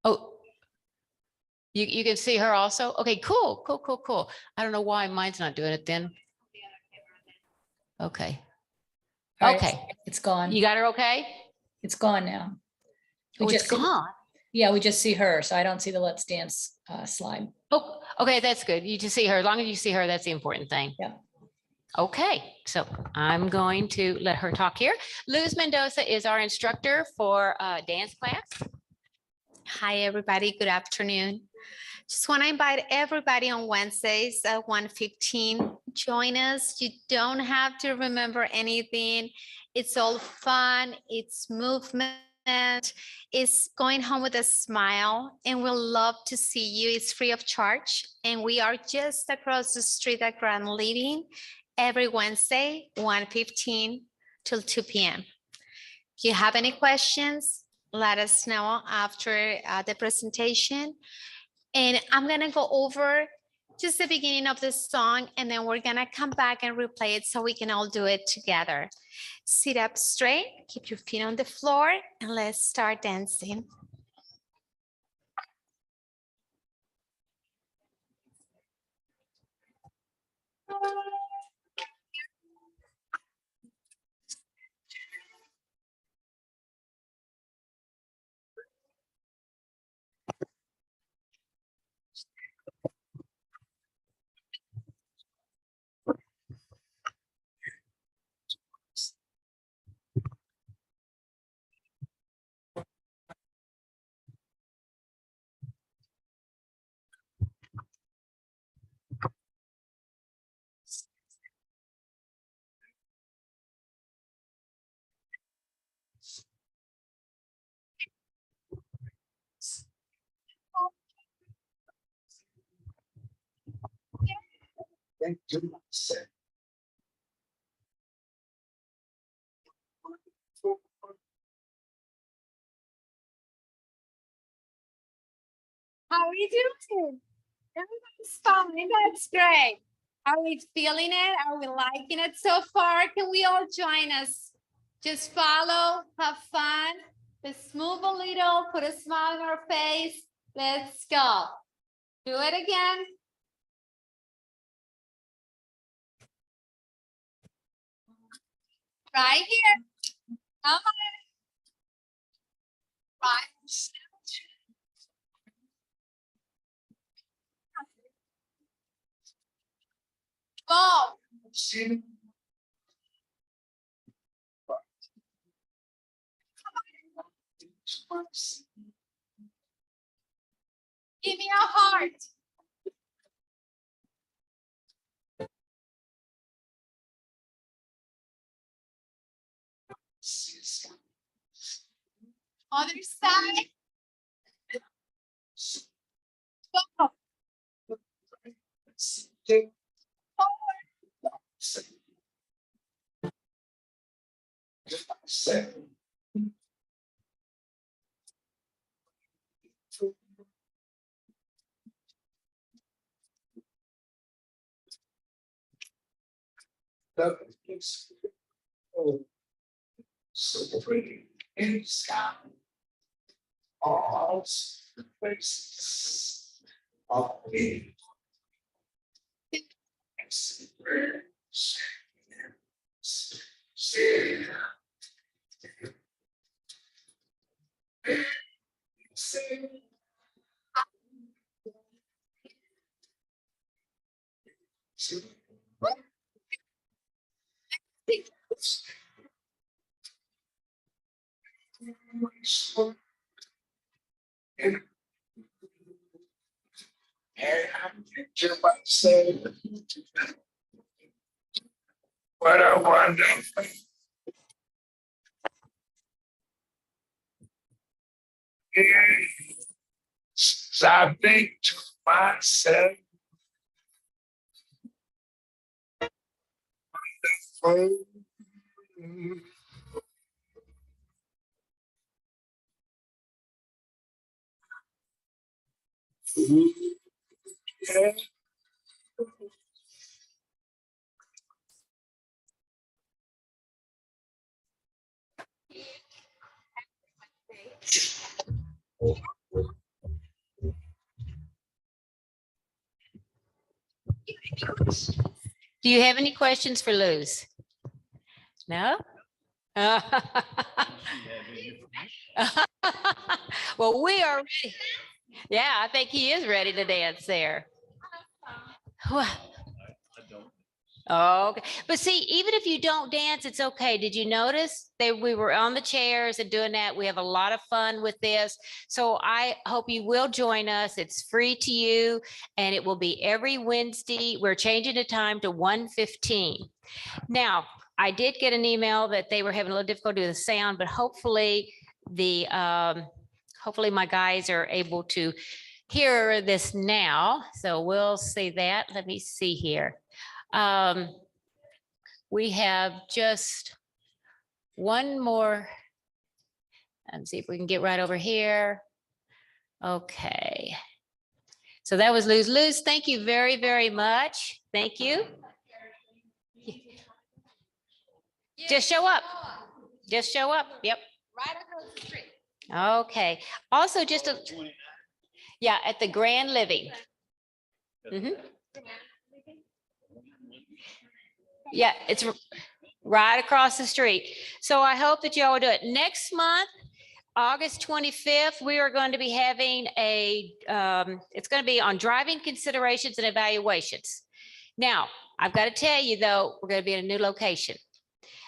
Oh, you can see her also? Okay, cool. I don't know why mine's not doing it then. Okay. All right, okay. It's gone. You got her okay? It's gone now. Oh, it's gone. Yeah, we just see her, so I don't see the Let's Dance slide. Oh, okay, that's good. You just see her. As long as you see her, that's the important thing. Yeah. Okay, so I'm going to let her talk here. Luz Mendoza is our instructor for dance class. Hi, everybody. Good afternoon. Just want to invite everybody on Wednesdays at 1:15. Join us. You don't have to remember anything. It's all fun. It's movement. It's going home with a smile, and we'll love to see you. It's free of charge, and we are just across the street at Grand Living every Wednesday, 1:15 till 2 p.m. If you have any questions, let us know after the presentation. And I'm going to go over just the beginning of the song, and then we're gonna come back and replay it so we can all do it together. Sit up straight, keep your feet on the floor, and let's start dancing. How are we doing? Everybody's fine. That's great. Are we feeling it? Are we liking it so far? Can we all join us? Just follow, have fun. Let's move a little, put a smile on our face. Let's go. Do it again. Right here. Come on. Right. Go. Give me a heart. Other side. Go. So pretty in the sky. All faces of me. And I'm just about to say, what a wonderful. So I think to myself, wonderful. Yeah. Do you have any questions for Luz? No? Well, we are ready. Yeah, I think he is ready to dance there. Oh, okay. But see, even if you don't dance, it's okay. Did you notice we were on the chairs and doing that? We have a lot of fun with this. So I hope you will join us. It's free to you and it will be every Wednesday. We're changing the time to 1:15. Now, I did get an email that they were having a little difficulty with the sound, but hopefully hopefully my guys are able to hear this now. So we'll see that. Let me see here. We have just one more. Let's see if we can get right over here. Okay. So that was lose lose. Thank you very, very much. Thank you. Just show up. Just show up. Yep. Right across the street. Okay. Also just a, yeah, at the Grand Living. Mhm. Yeah, it's right across the street. So I hope that y'all will do it. Next month, August 25th, we are going to be having a, it's going to be on driving considerations and evaluations. Now, I've got to tell you though, we're going to be in a new location.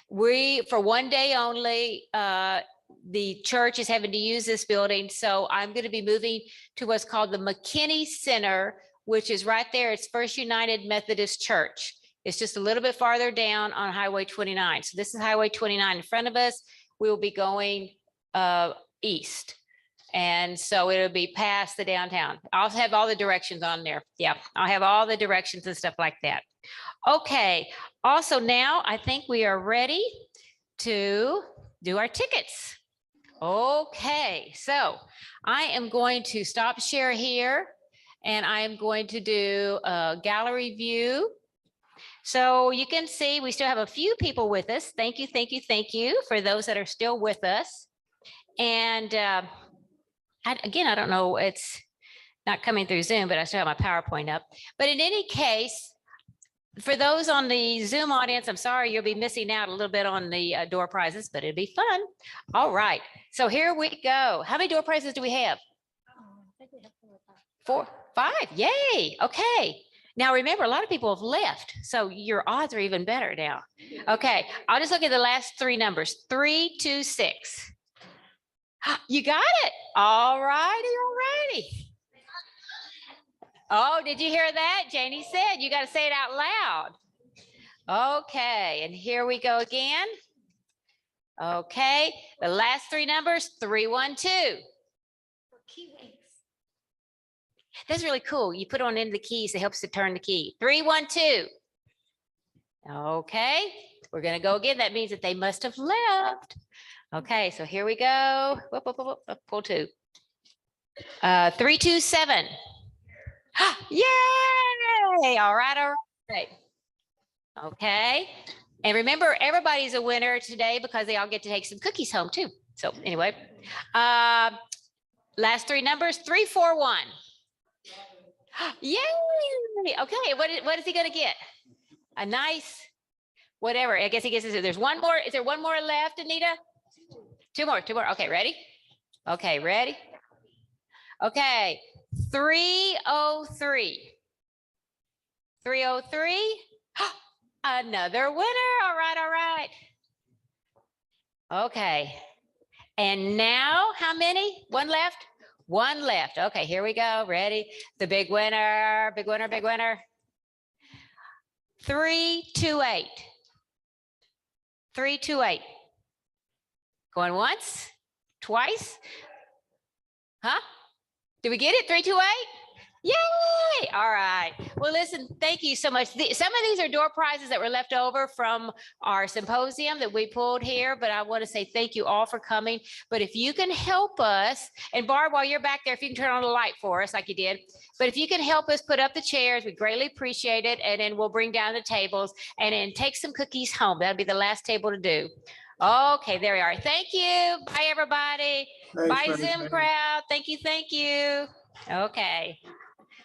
For one day only, the church is having to use this building. So I'm going to be moving to what's called the McKinney Center, which is right there. It's First United Methodist Church. It's just a little bit farther down on Highway 29. So this is Highway 29 in front of us. We will be going east. And so it'll be past the downtown. I'll have all the directions on there. Yeah, I'll have all the directions and stuff like that. Okay, also now I think we are ready to do our tickets. Okay, so I am going to stop share here and I am going to do a gallery view. So you can see we still have a few people with us. Thank you, thank you, thank you for those that are still with us. And again, I don't know, it's not coming through Zoom, but I still have my PowerPoint up. But in any case, for those on the Zoom audience, I'm sorry, you'll be missing out a little bit on the door prizes, but it'll be fun. All right, so here we go. How many door prizes do we have? 4, 5, yay, okay. Now remember, a lot of people have left, so your odds are even better now. Okay, I'll just look at the last 3 numbers, 3, 2, 6. You got it, all righty, all righty. Oh, did you hear that? Janie said you got to say it out loud. Okay, and here we go again. Okay, the last 3 numbers, 3, 1, 2. That's really cool. You put on into the keys, it helps to turn the key. 3, 1, 2. Okay, we're gonna go again. That means that they must have left. Okay, so here we go. Whoop, whoop, whoop, whoop, pull 2. 3, 2, 7. Yay! All right, all right. Okay. And remember, everybody's a winner today because they all get to take some cookies home too. So anyway, last 3 numbers, 3, 4, 1. Yay! Okay, what is he gonna get? A nice, whatever. I guess he gets this. There's one more. Is there one more left, Anita? 2 more. Okay, ready? Okay, ready? Okay. 303. 303. Another winner. All right, all right. Okay. And now how many? 1 left? 1 left. Okay, here we go. Ready? The big winner, big winner, big winner. 328. 328. Going once, twice. Huh? Did we get it? 328? Yay! All right. Well, listen, thank you so much. Some of these are door prizes that were left over from our symposium that we pulled here, but I want to say thank you all for coming. But if you can help us, and Barb, while you're back there, if you can turn on the light for us like you did, but if you can help us put up the chairs, we greatly appreciate it. And then we'll bring down the tables and then take some cookies home. That'll be the last table to do. Okay, there we are. Thank you. Bye, everybody. Bye, Zoom crowd. Thank you. Thank you. Okay.